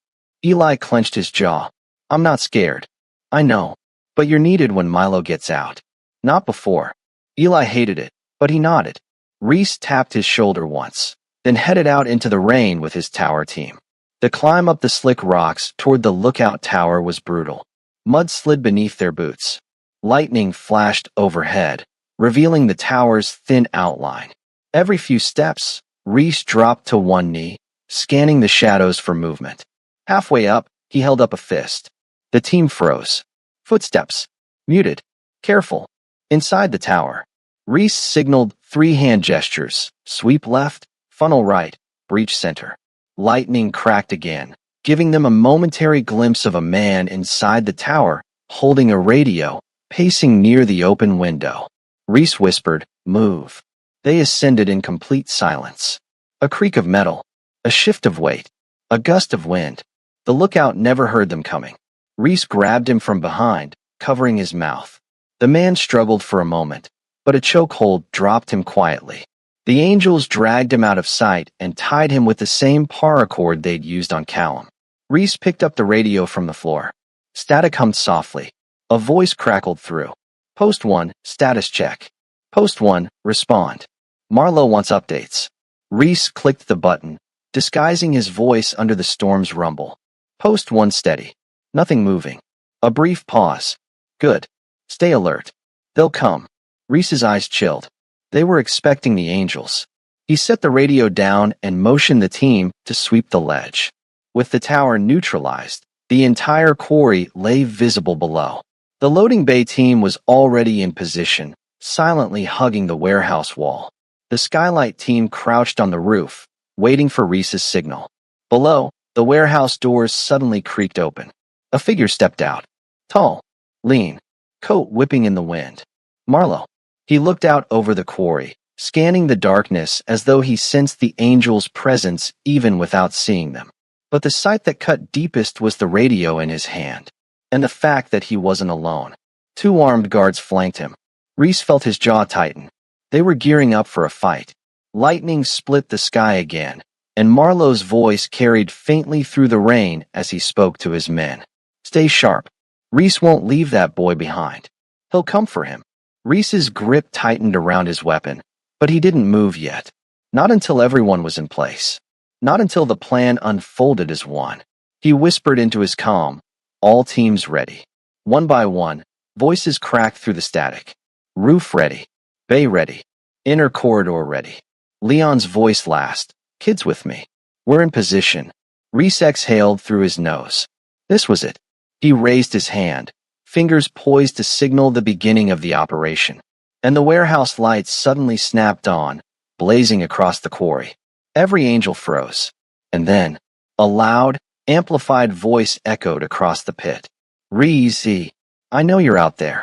A: Eli clenched his jaw. "I'm not scared." "I know. But you're needed when Milo gets out. Not before." Eli hated it, but he nodded. Reese tapped his shoulder once, then headed out into the rain with his tower team. The climb up the slick rocks toward the lookout tower was brutal. Mud slid beneath their boots. Lightning flashed overhead, revealing the tower's thin outline. Every few steps, Reese dropped to one knee, scanning the shadows for movement. Halfway up, he held up a fist. The team froze. Footsteps. Muted. Careful. Inside the tower, Reese signaled 3 hand gestures: sweep left, funnel right, breach center. Lightning cracked again, giving them a momentary glimpse of a man inside the tower, holding a radio, pacing near the open window. Reese whispered, "Move." They ascended in complete silence. A creak of metal, a shift of weight, a gust of wind. The lookout never heard them coming. Reese grabbed him from behind, covering his mouth. The man struggled for a moment, but a chokehold dropped him quietly. The angels dragged him out of sight and tied him with the same paracord they'd used on Callum. Reese picked up the radio from the floor. Static hummed softly. A voice crackled through. "Post 1, status check. Post 1, respond. Marlowe wants updates." Reese clicked the button, disguising his voice under the storm's rumble. "Post 1 steady. Nothing moving." A brief pause. "Good. Stay alert. They'll come." Reese's eyes chilled. They were expecting the angels. He set the radio down and motioned the team to sweep the ledge. With the tower neutralized, the entire quarry lay visible below. The loading bay team was already in position, silently hugging the warehouse wall. The skylight team crouched on the roof, waiting for Reese's signal. Below, the warehouse doors suddenly creaked open. A figure stepped out. Tall, lean, coat whipping in the wind. Marlowe. He looked out over the quarry, scanning the darkness as though he sensed the angels' presence even without seeing them. But the sight that cut deepest was the radio in his hand, and the fact that he wasn't alone. 2 armed guards flanked him. Reese felt his jaw tighten. They were gearing up for a fight. Lightning split the sky again, and Marlowe's voice carried faintly through the rain as he spoke to his men. "Stay sharp. Reese won't leave that boy behind. He'll come for him." Reese's grip tightened around his weapon, but he didn't move yet. Not until everyone was in place. Not until the plan unfolded as one. He whispered into his comm, "All teams ready." One by one, voices cracked through the static. "Roof ready. Bay ready. Inner corridor ready." Leon's voice last. Kids with me. We're in position. Reese exhaled through his nose. This was it. He raised his hand, fingers poised to signal the beginning of the operation. And the warehouse lights suddenly snapped on, blazing across the quarry. Every angel froze. And then, a loud, amplified voice echoed across the pit. Reese, I know you're out there.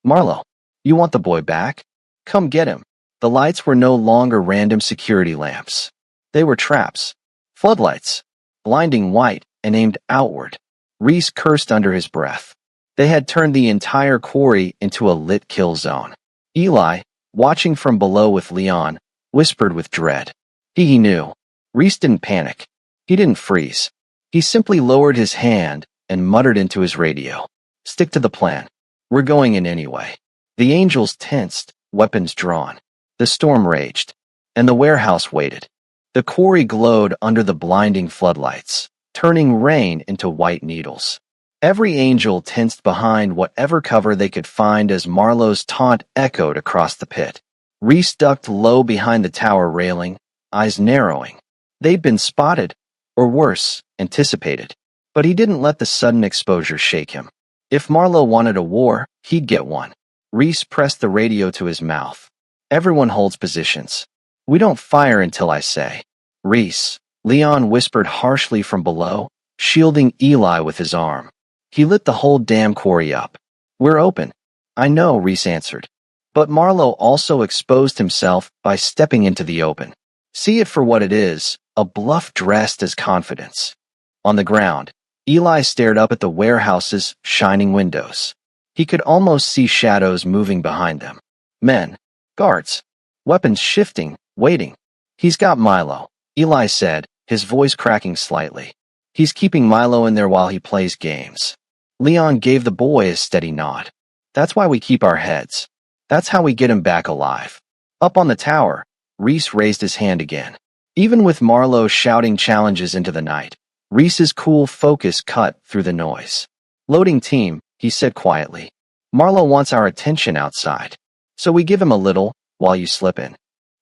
A: Marlo, you want the boy back? Come get him. The lights were no longer random security lamps. They were traps. Floodlights. Blinding white and aimed outward. Reese cursed under his breath. They had turned the entire quarry into a lit kill zone. Eli, watching from below with Leon, whispered with dread. He knew. Reese didn't panic. He didn't freeze. He simply lowered his hand and muttered into his radio. Stick to the plan. We're going in anyway. The angels tensed, weapons drawn. The storm raged, and the warehouse waited. The quarry glowed under the blinding floodlights, turning rain into white needles. Every angel tensed behind whatever cover they could find as Marlowe's taunt echoed across the pit. Reese ducked low behind the tower railing, eyes narrowing. They'd been spotted, or worse, anticipated. But he didn't let the sudden exposure shake him. If Marlowe wanted a war, he'd get one. Reese pressed the radio to his mouth. Everyone holds positions. We don't fire until I say. Reese, Leon whispered harshly from below, shielding Eli with his arm. He lit the whole damn quarry up. We're open. I know, Reese answered. But Marlowe also exposed himself by stepping into the open. See it for what it is, a bluff dressed as confidence. On the ground, Eli stared up at the warehouse's shining windows. He could almost see shadows moving behind them. Men, guards, weapons shifting, waiting. He's got Milo, Eli said, his voice cracking slightly. He's keeping Milo in there while he plays games. Leon gave the boy a steady nod. That's why we keep our heads. That's how we get him back alive. Up on the tower, Reese raised his hand again. Even with Marlowe shouting challenges into the night, Reese's cool focus cut through the noise. Loading team, he said quietly. Marlowe wants our attention outside. So we give him a little, while you slip in.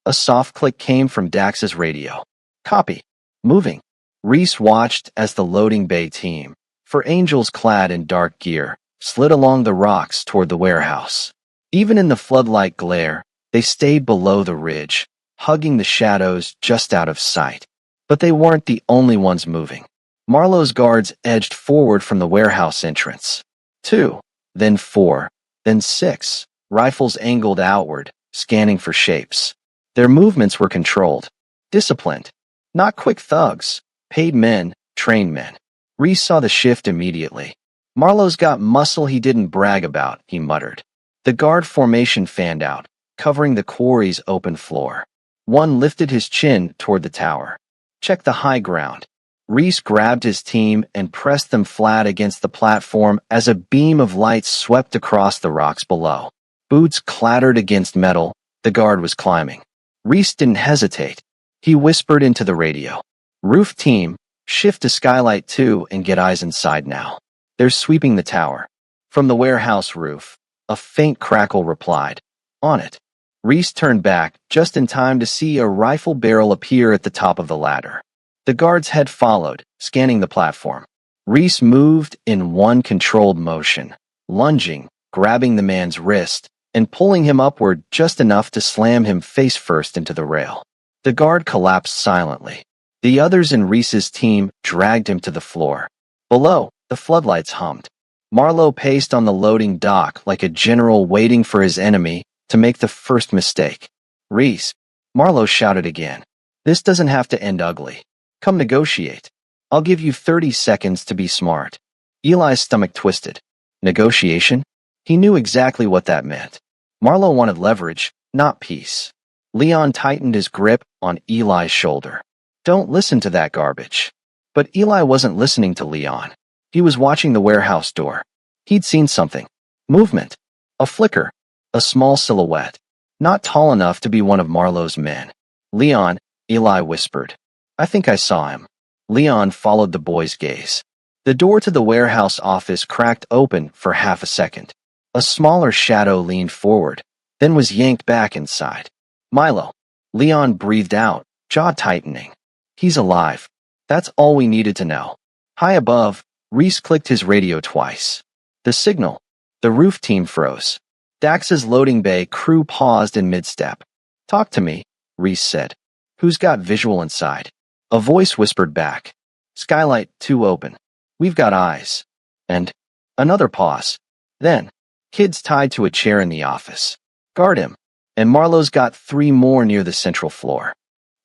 A: A soft click came from Dax's radio. Copy. Moving. Reese watched as the loading bay team, for angels clad in dark gear, slid along the rocks toward the warehouse. Even in the floodlight glare, they stayed below the ridge, hugging the shadows just out of sight. But they weren't the only ones moving. Marlowe's guards edged forward from the warehouse entrance. 2, then 4, then 6, rifles angled outward, scanning for shapes. Their movements were controlled, disciplined. Not quick thugs, paid men, trained men. Reese saw the shift immediately. Marlowe's got muscle he didn't brag about, he muttered. The guard formation fanned out, covering the quarry's open floor. One lifted his chin toward the tower. Check the high ground. Reese grabbed his team and pressed them flat against the platform as a beam of light swept across the rocks below. Boots clattered against metal. The guard was climbing. Reese didn't hesitate. He whispered into the radio. Roof team, shift to Skylight 2 and get eyes inside now. They're sweeping the tower. From the warehouse roof, a faint crackle replied. On it. Reese turned back just in time to see a rifle barrel appear at the top of the ladder. The guards had followed, scanning the platform. Reese moved in one controlled motion, lunging, grabbing the man's wrist, and pulling him upward just enough to slam him face first into the rail. The guard collapsed silently. The others in Reese's team dragged him to the floor. Below, the floodlights hummed. Marlowe paced on the loading dock like a general waiting for his enemy to make the first mistake. Reese, Marlowe shouted again. This doesn't have to end ugly. Come negotiate. I'll give you 30 seconds to be smart. Eli's stomach twisted. Negotiation? He knew exactly what that meant. Marlowe wanted leverage, not peace. Leon tightened his grip on Eli's shoulder. Don't listen to that garbage. But Eli wasn't listening to Leon. He was watching the warehouse door. He'd seen something. Movement. A flicker. A small silhouette. Not tall enough to be one of Marlowe's men. Leon, Eli whispered. I think I saw him. Leon followed the boy's gaze. The door to the warehouse office cracked open for half a second. A smaller shadow leaned forward, then was yanked back inside. Milo. Leon breathed out, jaw tightening. He's alive. That's all we needed to know. High above, Reese clicked his radio twice. The signal. The roof team froze. Dax's loading bay crew paused in mid-step. Talk to me, Reese said. Who's got visual inside? A voice whispered back. Skylight 2 open. We've got eyes. And another pause. Then, kids tied to a chair in the office. Guard him. And Marlowe's got 3 more near the central floor.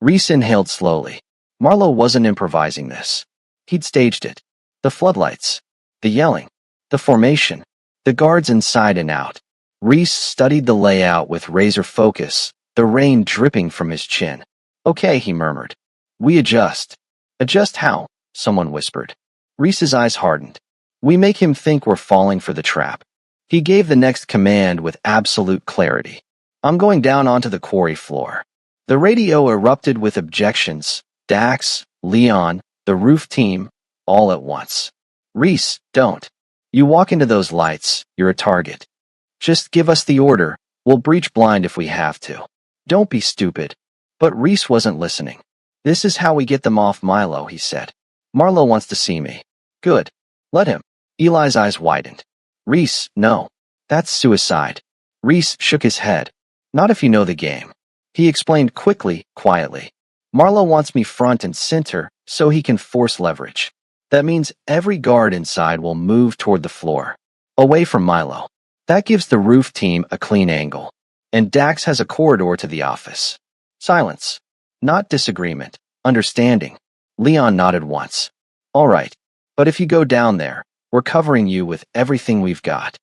A: Reese inhaled slowly. Marlowe wasn't improvising this. He'd staged it. The floodlights. The yelling. The formation. The guards inside and out. Reese studied the layout with razor focus, the rain dripping from his chin. Okay, he murmured. We adjust. Adjust how? Someone whispered. Reese's eyes hardened. We make him think we're falling for the trap. He gave the next command with absolute clarity. I'm going down onto the quarry floor. The radio erupted with objections. Dax, Leon, the roof team, all at once. Reese, don't. You walk into those lights, you're a target. Just give us the order, we'll breach blind if we have to. Don't be stupid. But Reese wasn't listening. This is how we get them off Milo, he said. Marlowe wants to see me. Good. Let him. Eli's eyes widened. Reese, no. That's suicide. Reese shook his head. Not if you know the game. He explained quickly, quietly. Marlowe wants me front and center so he can force leverage. That means every guard inside will move toward the floor, away from Milo. That gives the roof team a clean angle. And Dax has a corridor to the office. Silence. Not disagreement. Understanding. Leon nodded once. All right. But if you go down there, we're covering you with everything we've got.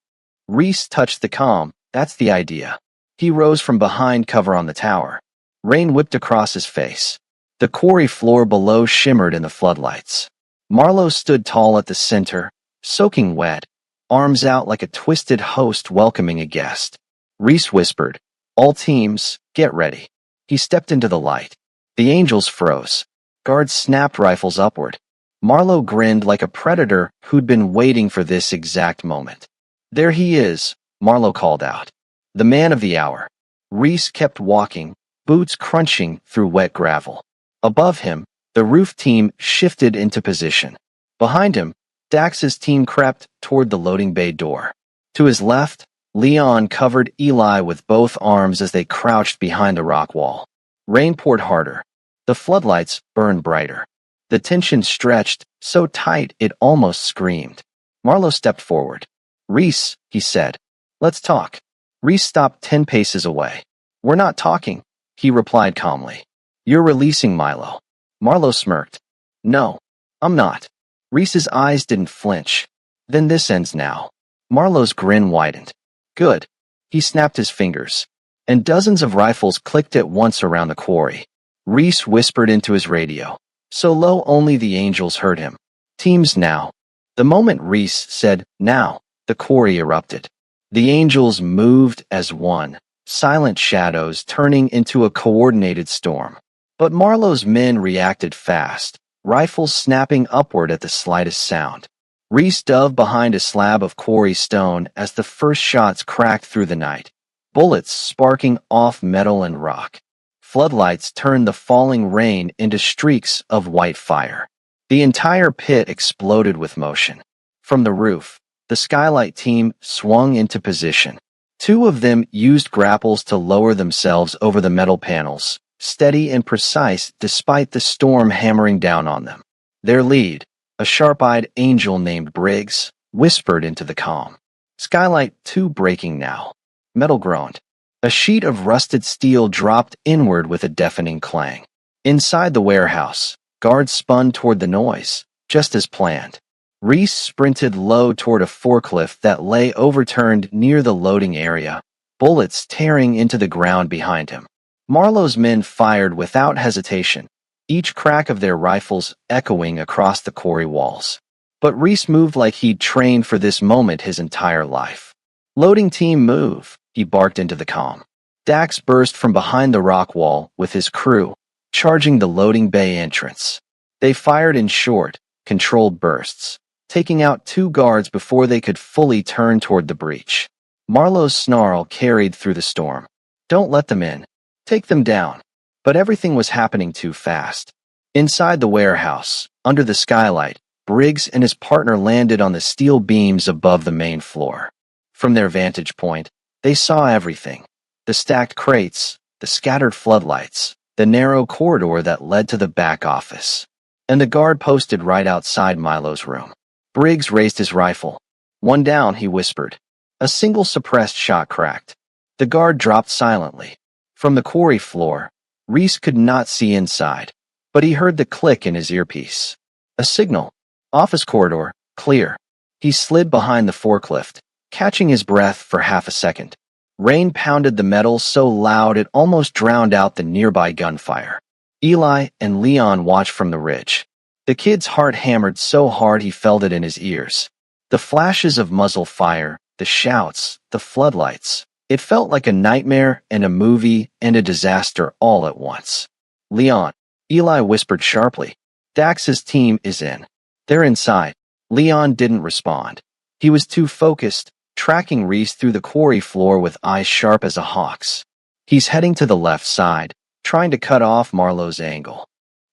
A: Reese touched the comm. That's the idea. He rose from behind cover on the tower. Rain whipped across his face. The quarry floor below shimmered in the floodlights. Marlowe stood tall at the center, soaking wet, arms out like a twisted host welcoming a guest. Reese whispered, all teams, get ready. He stepped into the light. The angels froze. Guards snapped rifles upward. Marlowe grinned like a predator who'd been waiting for this exact moment. There he is, Marlowe called out. The man of the hour. Reese kept walking, boots crunching through wet gravel. Above him, the roof team shifted into position. Behind him, Dax's team crept toward the loading bay door. To his left, Leon covered Eli with both arms as they crouched behind the rock wall. Rain poured harder. The floodlights burned brighter. The tension stretched, so tight it almost screamed. Marlowe stepped forward. Reese, he said. Let's talk. Reese stopped 10 paces away. We're not talking, he replied calmly. You're releasing Milo. Marlowe smirked. No, I'm not. Reese's eyes didn't flinch. Then this ends now. Marlowe's grin widened. Good. He snapped his fingers. And dozens of rifles clicked at once around the quarry. Reese whispered into his radio, so low only the angels heard him. Teams now. The moment Reese said, now, the quarry erupted. The angels moved as one, silent shadows turning into a coordinated storm. But Marlowe's men reacted fast, rifles snapping upward at the slightest sound. Reese dove behind a slab of quarry stone as the first shots cracked through the night, bullets sparking off metal and rock. Floodlights turned the falling rain into streaks of white fire. The entire pit exploded with motion. From the roof, the Skylight team swung into position. 2 of them used grapples to lower themselves over the metal panels, steady and precise despite the storm hammering down on them. Their lead, a sharp-eyed angel named Briggs, whispered into the calm. Skylight 2 breaking now. Metal groaned. A sheet of rusted steel dropped inward with a deafening clang. Inside the warehouse, guards spun toward the noise, just as planned. Reese sprinted low toward a forklift that lay overturned near the loading area, bullets tearing into the ground behind him. Marlowe's men fired without hesitation, each crack of their rifles echoing across the quarry walls. But Reese moved like he'd trained for this moment his entire life. Loading team move, he barked into the comm. Dax burst from behind the rock wall with his crew, charging the loading bay entrance. They fired in short, controlled bursts, taking out 2 guards before they could fully turn toward the breach. Marlowe's snarl carried through the storm. Don't let them in. Take them down. But everything was happening too fast. Inside the warehouse, under the skylight, Briggs and his partner landed on the steel beams above the main floor. From their vantage point, they saw everything. The stacked crates, the scattered floodlights, the narrow corridor that led to the back office, and the guard posted right outside Milo's room. Briggs raised his rifle. "One down," he whispered. A single suppressed shot cracked. The guard dropped silently. From the quarry floor, Reese could not see inside, but he heard the click in his earpiece. A signal. Office corridor, clear. He slid behind the forklift, catching his breath for half a second. Rain pounded the metal so loud it almost drowned out the nearby gunfire. Eli and Leon watched from the ridge. The kid's heart hammered so hard he felt it in his ears. The flashes of muzzle fire, the shouts, the floodlights. It felt like a nightmare and a movie and a disaster all at once. "Leon," Eli whispered sharply. "Dax's team is in. They're inside." Leon didn't respond. He was too focused, tracking Reese through the quarry floor with eyes sharp as a hawk's. "He's heading to the left side, trying to cut off Marlowe's angle."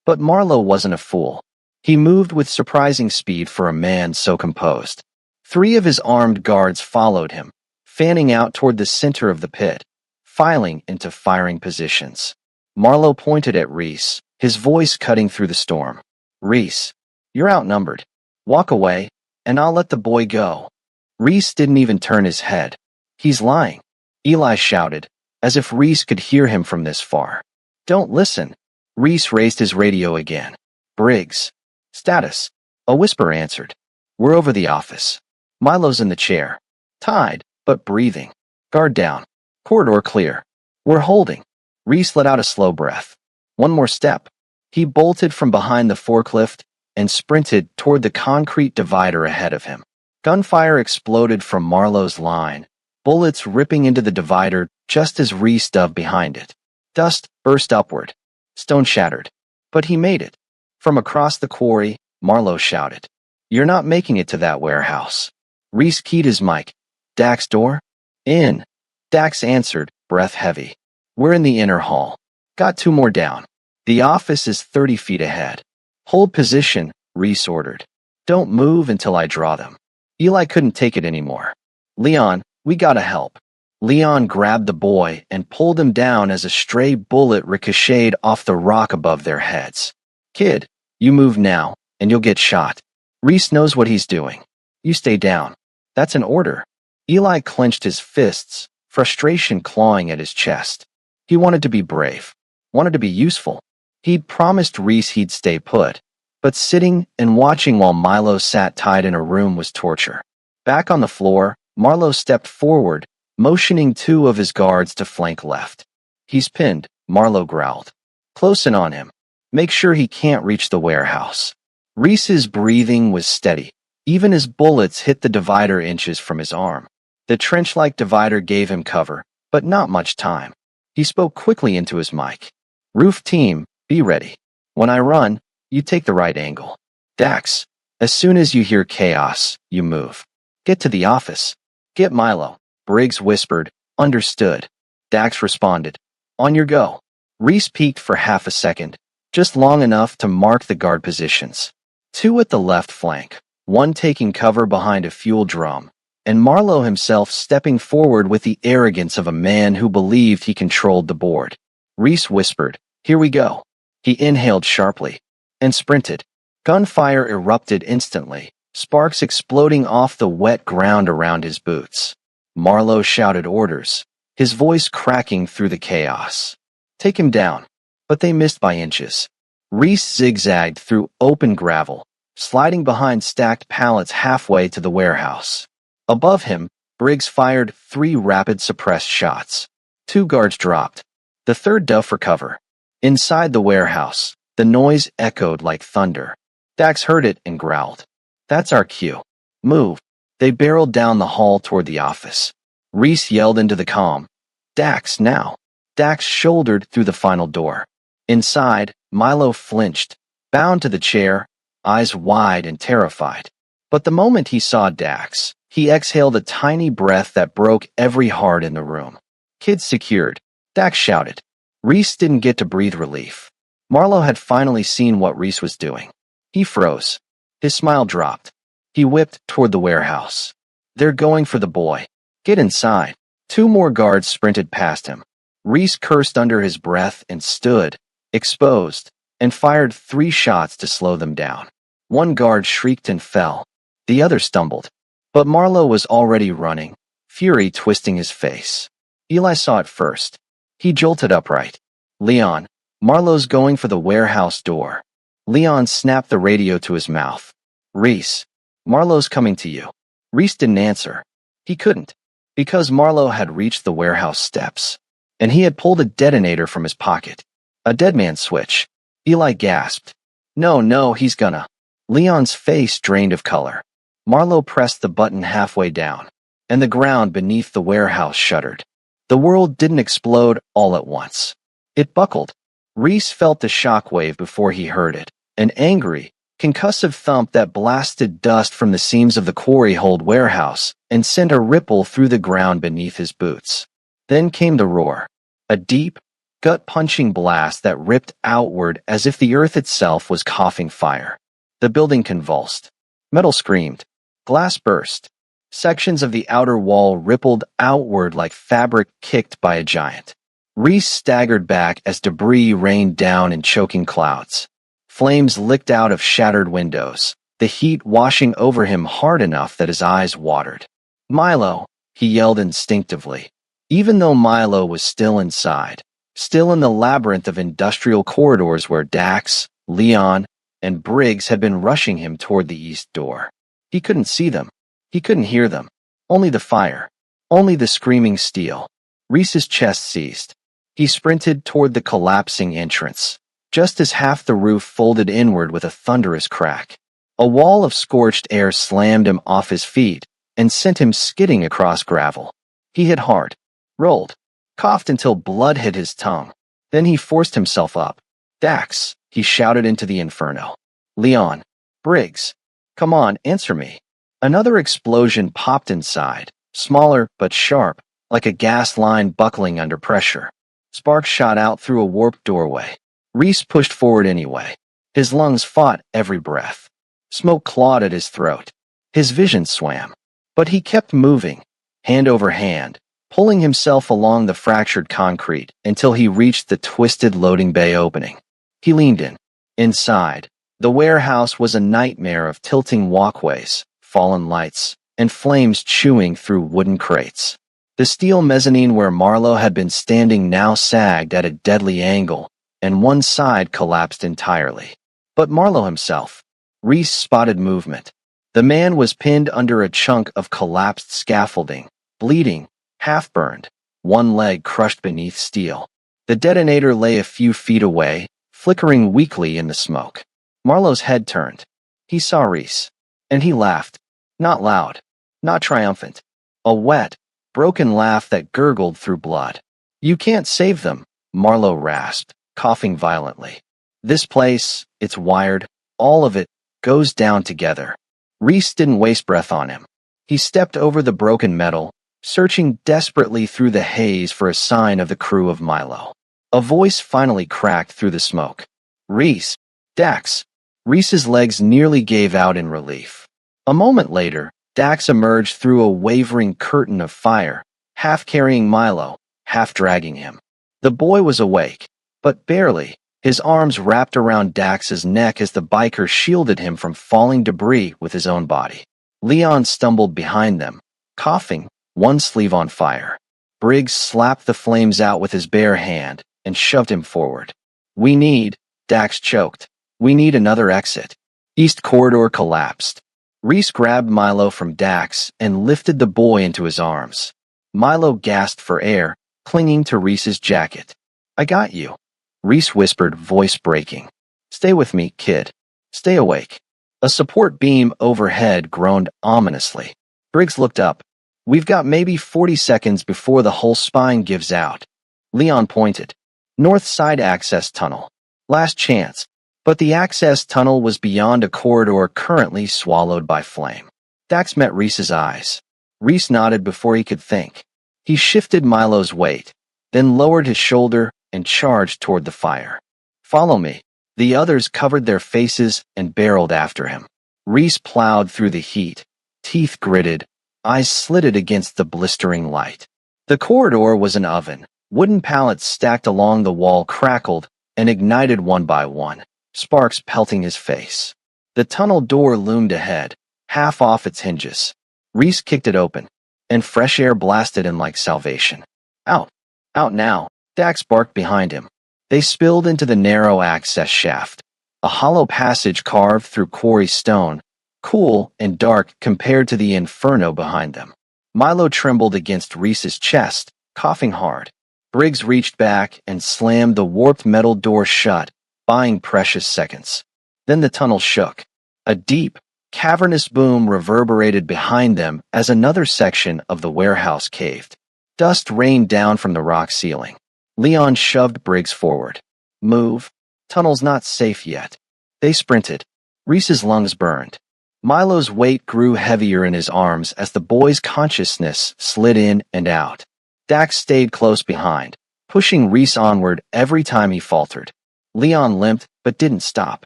A: But Marlowe wasn't a fool. He moved with surprising speed for a man so composed. 3 of his armed guards followed him, fanning out toward the center of the pit, filing into firing positions. Marlowe pointed at Reese, his voice cutting through the storm. "Reese, you're outnumbered. Walk away, and I'll let the boy go." Reese didn't even turn his head. "He's lying," Eli shouted, as if Reese could hear him from this far. "Don't listen." Reese raised his radio again. "Briggs. Status." A whisper answered. "We're over the office. Milo's in the chair. Tied, but breathing. Guard down. Corridor clear. We're holding." Reese let out a slow breath. One more step. He bolted from behind the forklift and sprinted toward the concrete divider ahead of him. Gunfire exploded from Marlowe's line, bullets ripping into the divider just as Reese dove behind it. Dust burst upward. Stone shattered. But he made it. From across the quarry, Marlowe shouted, "You're not making it to that warehouse." Reese keyed his mic. "Dax door?" "In." Dax answered, breath heavy. "We're in the inner hall. Got 2 more down. The office is 30 feet ahead." "Hold position," Reese ordered. "Don't move until I draw them." Eli couldn't take it anymore. "Leon, we gotta help." Leon grabbed the boy and pulled him down as a stray bullet ricocheted off the rock above their heads. "Kid, you move now, and you'll get shot. Reese knows what he's doing. You stay down." "That's an order." Eli clenched his fists, frustration clawing at his chest. He wanted to be brave, wanted to be useful. He'd promised Reese he'd stay put, but sitting and watching while Milo sat tied in a room was torture. Back on the floor, Marlowe stepped forward, motioning 2 of his guards to flank left. "He's pinned," Marlowe growled. "Close in on him. Make sure he can't reach the warehouse." Reese's breathing was steady. Even as bullets hit the divider inches from his arm. The trench-like divider gave him cover, but not much time. He spoke quickly into his mic. "Roof team, be ready. When I run, you take the right angle. Dax, as soon as you hear chaos, you move. Get to the office. Get Milo." Briggs whispered, "Understood." Dax responded, "On your go." Reese peeked for half a second, just long enough to mark the guard positions. 2 at the left flank, 1 taking cover behind a fuel drum, and Marlowe himself stepping forward with the arrogance of a man who believed he controlled the board. Reese whispered, "Here we go." He inhaled sharply and sprinted. Gunfire erupted instantly, sparks exploding off the wet ground around his boots. Marlowe shouted orders, his voice cracking through the chaos. "Take him down." But they missed by inches. Reese zigzagged through open gravel, sliding behind stacked pallets halfway to the warehouse. Above him, Briggs fired 3 rapid suppressed shots. 2 guards dropped. The third dove for cover. Inside the warehouse, the noise echoed like thunder. Dax heard it and growled. "That's our cue. Move." They barreled down the hall toward the office. Reese yelled into the comm, "Dax, now." Dax shouldered through the final door. Inside, Milo flinched, bound to the chair, eyes wide and terrified. But the moment he saw Dax, he exhaled a tiny breath that broke every heart in the room. "Kid secured," Dax shouted. Reese didn't get to breathe relief. Marlowe had finally seen what Reese was doing. He froze. His smile dropped. He whipped toward the warehouse. They're going for the boy. Get inside. Two more guards sprinted past him. Reese cursed under his breath and stood, exposed, and fired 3 shots to slow them down. One guard shrieked and fell. The other stumbled. But Marlowe was already running, fury twisting his face. Eli saw it first. He jolted upright. Leon, Marlowe's going for the warehouse door. Leon snapped the radio to his mouth. Reese, Marlowe's coming to you. Reese didn't answer. He couldn't, because Marlowe had reached the warehouse steps, and he had pulled a detonator from his pocket. A deadman switch. Eli gasped. No, he's gonna. Leon's face drained of color. Marlowe pressed the button halfway down, and the ground beneath the warehouse shuddered. The world didn't explode all at once. It buckled. Reese felt the shockwave before he heard it, an angry, concussive thump that blasted dust from the seams of the quarry-hold warehouse and sent a ripple through the ground beneath his boots. Then came the roar, a deep, gut-punching blast that ripped outward as if the earth itself was coughing fire. The building convulsed. Metal screamed. Glass burst. Sections of the outer wall rippled outward like fabric kicked by a giant. Reese staggered back as debris rained down in choking clouds. Flames licked out of shattered windows, the heat washing over him hard enough that his eyes watered. Milo, he yelled instinctively, even though Milo was still inside, still in the labyrinth of industrial corridors where Dax, Leon, and Briggs had been rushing him toward the east door. He couldn't see them. He couldn't hear them. Only the fire. Only the screaming steel. Reese's chest seized. He sprinted toward the collapsing entrance, just as half the roof folded inward with a thunderous crack. A wall of scorched air slammed him off his feet and sent him skidding across gravel. He hit hard, rolled, coughed until blood hit his tongue. Then he forced himself up. Dax, he shouted into the inferno. Leon, Briggs, come on, answer me. Another explosion popped inside, smaller but sharp, like a gas line buckling under pressure. Sparks shot out through a warped doorway. Reese pushed forward anyway. His lungs fought every breath. Smoke clawed at his throat. His vision swam. But he kept moving, hand over hand, pulling himself along the fractured concrete until he reached the twisted loading bay opening. He leaned in. Inside, the warehouse was a nightmare of tilting walkways, fallen lights, and flames chewing through wooden crates. The steel mezzanine where Marlowe had been standing now sagged at a deadly angle, and one side collapsed entirely. But Marlowe himself. Reese spotted movement. The man was pinned under a chunk of collapsed scaffolding, bleeding, half-burned, one leg crushed beneath steel. The detonator lay a few feet away, flickering weakly in the smoke. Marlowe's head turned. He saw Reese. And he laughed. Not loud. Not triumphant. A wet, broken laugh that gurgled through blood. You can't save them, Marlowe rasped, coughing violently. This place, it's wired, all of it, goes down together. Reese didn't waste breath on him. He stepped over the broken metal, searching desperately through the haze for a sign of the crew of Milo. A voice finally cracked through the smoke. Reese, Dax. Reese's legs nearly gave out in relief. A moment later, Dax emerged through a wavering curtain of fire, half carrying Milo, half dragging him. The boy was awake, but barely, his arms wrapped around Dax's neck as the biker shielded him from falling debris with his own body. Leon stumbled behind them, coughing, one sleeve on fire. Briggs slapped the flames out with his bare hand and shoved him forward. We need, Dax choked. We need another exit. East corridor collapsed. Reese grabbed Milo from Dax and lifted the boy into his arms. Milo gasped for air, clinging to Reese's jacket. I got you, Reese whispered, voice breaking. Stay with me, kid. Stay awake. A support beam overhead groaned ominously. Briggs looked up. We've got maybe 40 seconds before the whole spine gives out. Leon pointed. North side access tunnel. Last chance. But the access tunnel was beyond a corridor currently swallowed by flame. Dax met Reese's eyes. Reese nodded before he could think. He shifted Milo's weight, then lowered his shoulder, and charged toward the fire. "Follow me." The others covered their faces and barreled after him. Reese plowed through the heat, teeth gritted, eyes slitted against the blistering light. The corridor was an oven. Wooden pallets stacked along the wall crackled and ignited one by one, sparks pelting his face. The tunnel door loomed ahead, half off its hinges. Reese kicked it open, and fresh air blasted in like salvation. "Out! Out now!" Dax barked behind him. They spilled into the narrow access shaft, a hollow passage carved through quarry stone, cool and dark compared to the inferno behind them. Milo trembled against Reese's chest, coughing hard. Briggs reached back and slammed the warped metal door shut, buying precious seconds. Then the tunnel shook. A deep, cavernous boom reverberated behind them as another section of the warehouse caved. Dust rained down from the rock ceiling. Leon shoved Briggs forward. "Move. Tunnel's not safe yet." They sprinted. Reese's lungs burned. Milo's weight grew heavier in his arms as the boy's consciousness slid in and out. Dax stayed close behind, pushing Reese onward every time he faltered. Leon limped but didn't stop.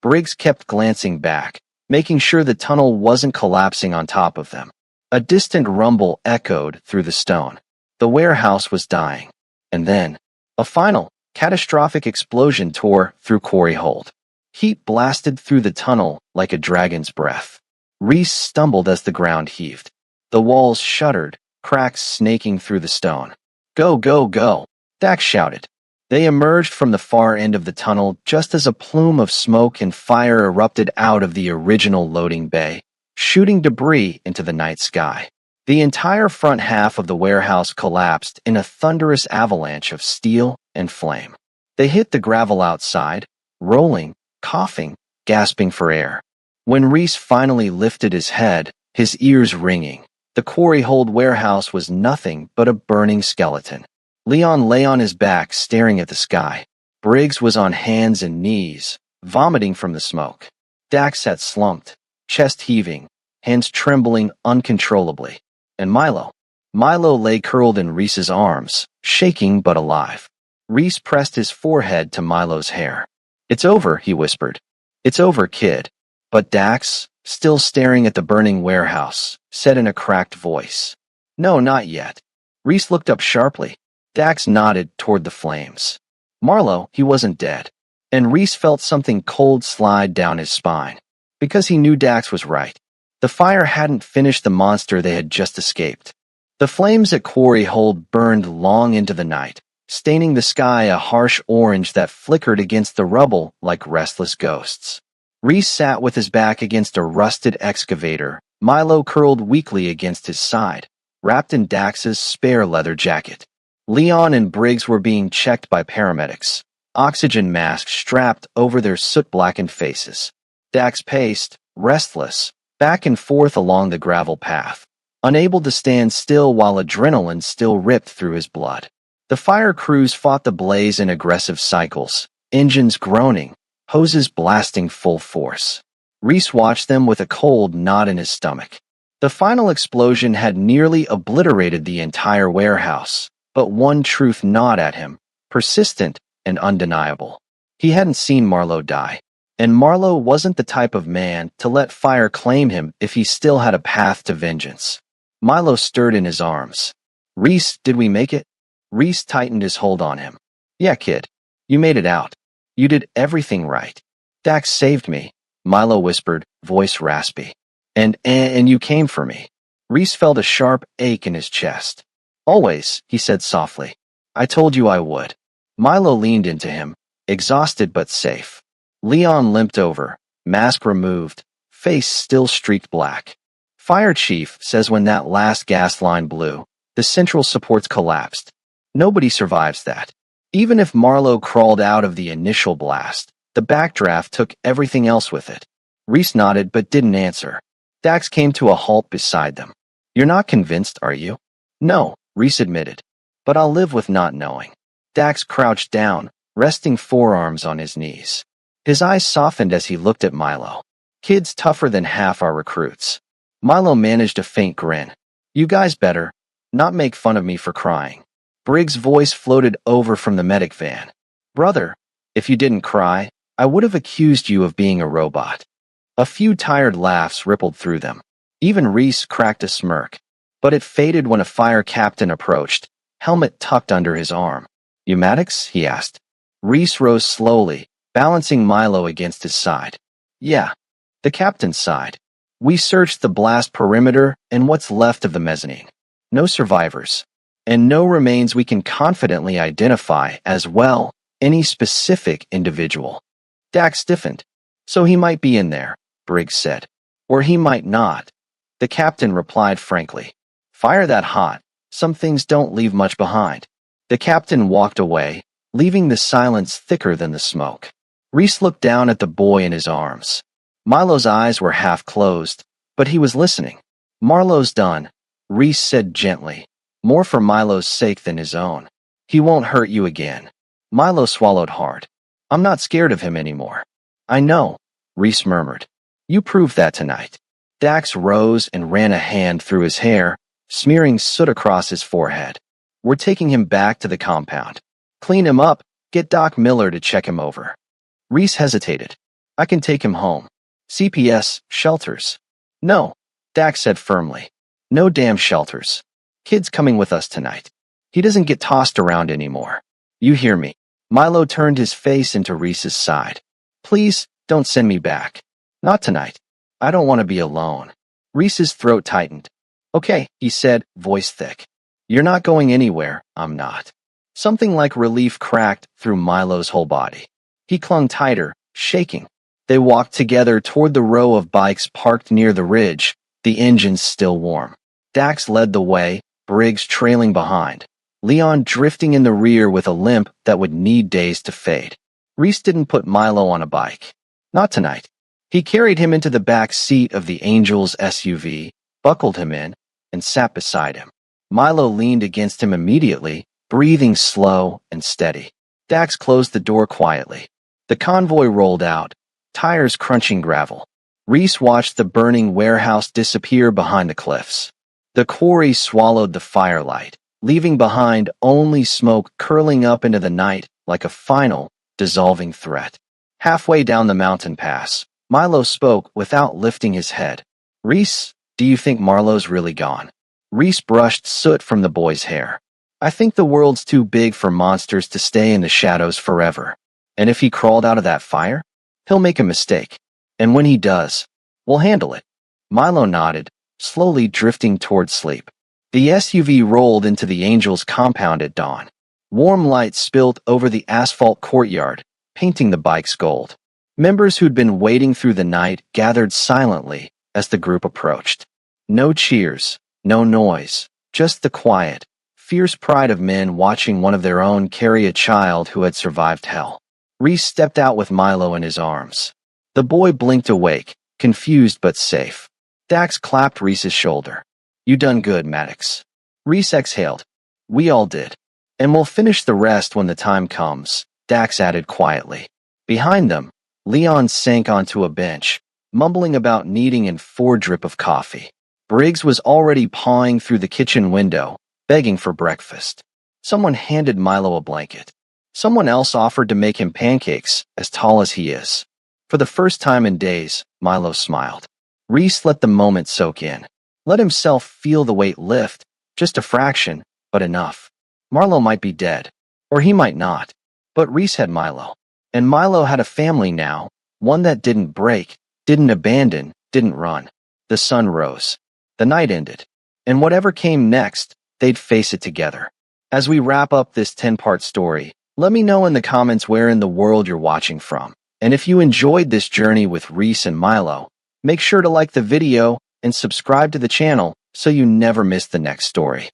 A: Briggs kept glancing back, making sure the tunnel wasn't collapsing on top of them. A distant rumble echoed through the stone. The warehouse was dying. And then, a final, catastrophic explosion tore through quarry hold. Heat blasted through the tunnel like a dragon's breath. Reese stumbled as the ground heaved. The walls shuddered, cracks snaking through the stone. "Go, go, go!" Dax shouted. They emerged from the far end of the tunnel just as a plume of smoke and fire erupted out of the original loading bay, shooting debris into the night sky. The entire front half of the warehouse collapsed in a thunderous avalanche of steel and flame. They hit the gravel outside, rolling, coughing, gasping for air. When Reese finally lifted his head, his ears ringing, the quarry hold warehouse was nothing but a burning skeleton. Leon lay on his back staring at the sky. Briggs was on hands and knees, vomiting from the smoke. Dax sat slumped, chest heaving, hands trembling uncontrollably. And Milo lay curled in Reese's arms, shaking but alive. Reese pressed his forehead to Milo's hair. "It's over," he whispered. "It's over, kid." But Dax, still staring at the burning warehouse, said in a cracked voice, "No, not yet." Reese looked up sharply. Dax nodded toward the flames. Marlowe, he wasn't dead. And Reese felt something cold slide down his spine. Because he knew Dax was right. The fire hadn't finished the monster they had just escaped. The flames at Quarry Hold burned long into the night, staining the sky a harsh orange that flickered against the rubble like restless ghosts. Reese sat with his back against a rusted excavator, Milo curled weakly against his side, wrapped in Dax's spare leather jacket. Leon and Briggs were being checked by paramedics, oxygen masks strapped over their soot-blackened faces. Dax paced, restless, back and forth along the gravel path, unable to stand still while adrenaline still ripped through his blood. The fire crews fought the blaze in aggressive cycles, engines groaning, hoses blasting full force. Reese watched them with a cold knot in his stomach. The final explosion had nearly obliterated the entire warehouse, but one truth gnawed at him, persistent and undeniable. He hadn't seen Marlowe die. And Marlowe wasn't the type of man to let fire claim him if he still had a path to vengeance. Milo stirred in his arms. "Reese, did we make it?" Reese tightened his hold on him. "Yeah, kid. You made it out. You did everything right." "Dax saved me," Milo whispered, voice raspy. And you came for me." Reese felt a sharp ache in his chest. "Always," he said softly. "I told you I would." Milo leaned into him, exhausted but safe. Leon limped over, mask removed, face still streaked black. "Fire chief says when that last gas line blew, the central supports collapsed. Nobody survives that. Even if Marlowe crawled out of the initial blast, the backdraft took everything else with it." Reese nodded but didn't answer. Dax came to a halt beside them. "You're not convinced, are you?" "No," Reese admitted. "But I'll live with not knowing." Dax crouched down, resting forearms on his knees. His eyes softened as he looked at Milo. "Kids tougher than half our recruits." Milo managed a faint grin. "You guys better not make fun of me for crying." Briggs' voice floated over from the medic van. Brother, if you didn't cry, I would have accused you of being a robot. A few tired laughs rippled through them. Even Reese cracked a smirk. But it faded when a fire captain approached, helmet tucked under his arm. "Pneumatics?" he asked. Reese rose slowly, balancing Milo against his side. "Yeah." The captain sighed. "We searched the blast perimeter and what's left of the mezzanine. No survivors. And no remains we can confidently identify as well any specific individual." Dax stiffened. "So he might be in there," Briggs said. "Or he might not." The captain replied frankly. "Fire that hot. Some things don't leave much behind." The captain walked away, leaving the silence thicker than the smoke. Reese looked down at the boy in his arms. Milo's eyes were half closed, but he was listening. "Marlo's done," Reese said gently, more for Milo's sake than his own. "He won't hurt you again." Milo swallowed hard. "I'm not scared of him anymore." "I know," Reese murmured. "You proved that tonight." Dax rose and ran a hand through his hair, smearing soot across his forehead. "We're taking him back to the compound. Clean him up, get Doc Miller to check him over." Reese hesitated. "I can take him home. CPS, shelters." "No," Dax said firmly. "No damn shelters. Kid's coming with us tonight. He doesn't get tossed around anymore. You hear me?" Milo turned his face into Reese's side. "Please, don't send me back. Not tonight. I don't want to be alone." Reese's throat tightened. "Okay," he said, voice thick. "You're not going anywhere, I'm not." Something like relief cracked through Milo's whole body. He clung tighter, shaking. They walked together toward the row of bikes parked near the ridge, the engines still warm. Dax led the way, Briggs trailing behind, Leon drifting in the rear with a limp that would need days to fade. Reese didn't put Milo on a bike. Not tonight. He carried him into the back seat of the Angel's SUV, buckled him in, and sat beside him. Milo leaned against him immediately, breathing slow and steady. Dax closed the door quietly. The convoy rolled out, tires crunching gravel. Reese watched the burning warehouse disappear behind the cliffs. The quarry swallowed the firelight, leaving behind only smoke curling up into the night like a final, dissolving threat. Halfway down the mountain pass, Milo spoke without lifting his head. "Reese, do you think Marlo's really gone?" Reese brushed soot from the boy's hair. "I think the world's too big for monsters to stay in the shadows forever. And if he crawled out of that fire, he'll make a mistake. And when he does, we'll handle it." Milo nodded, slowly drifting toward sleep. The SUV rolled into the Angel's compound at dawn. Warm light spilled over the asphalt courtyard, painting the bikes gold. Members who'd been waiting through the night gathered silently as the group approached. No cheers, no noise, just the quiet, fierce pride of men watching one of their own carry a child who had survived hell. Reese stepped out with Milo in his arms. The boy blinked awake, confused but safe. Dax clapped Reese's shoulder. "You done good, Maddox." Reese exhaled. "We all did. And we'll finish the rest when the time comes," Dax added quietly. Behind them, Leon sank onto a bench, mumbling about needing a 4-drip of coffee. Briggs was already pawing through the kitchen window, begging for breakfast. Someone handed Milo a blanket. Someone else offered to make him pancakes, as tall as he is. For the first time in days, Milo smiled. Reese let the moment soak in. Let himself feel the weight lift, just a fraction, but enough. Marlo might be dead, or he might not. But Reese had Milo. And Milo had a family now, one that didn't break, didn't abandon, didn't run. The sun rose. The night ended. And whatever came next, they'd face it together. As we wrap up this 10-part story, let me know in the comments where in the world you're watching from. And if you enjoyed this journey with Reese and Milo, make sure to like the video and subscribe to the channel so you never miss the next story.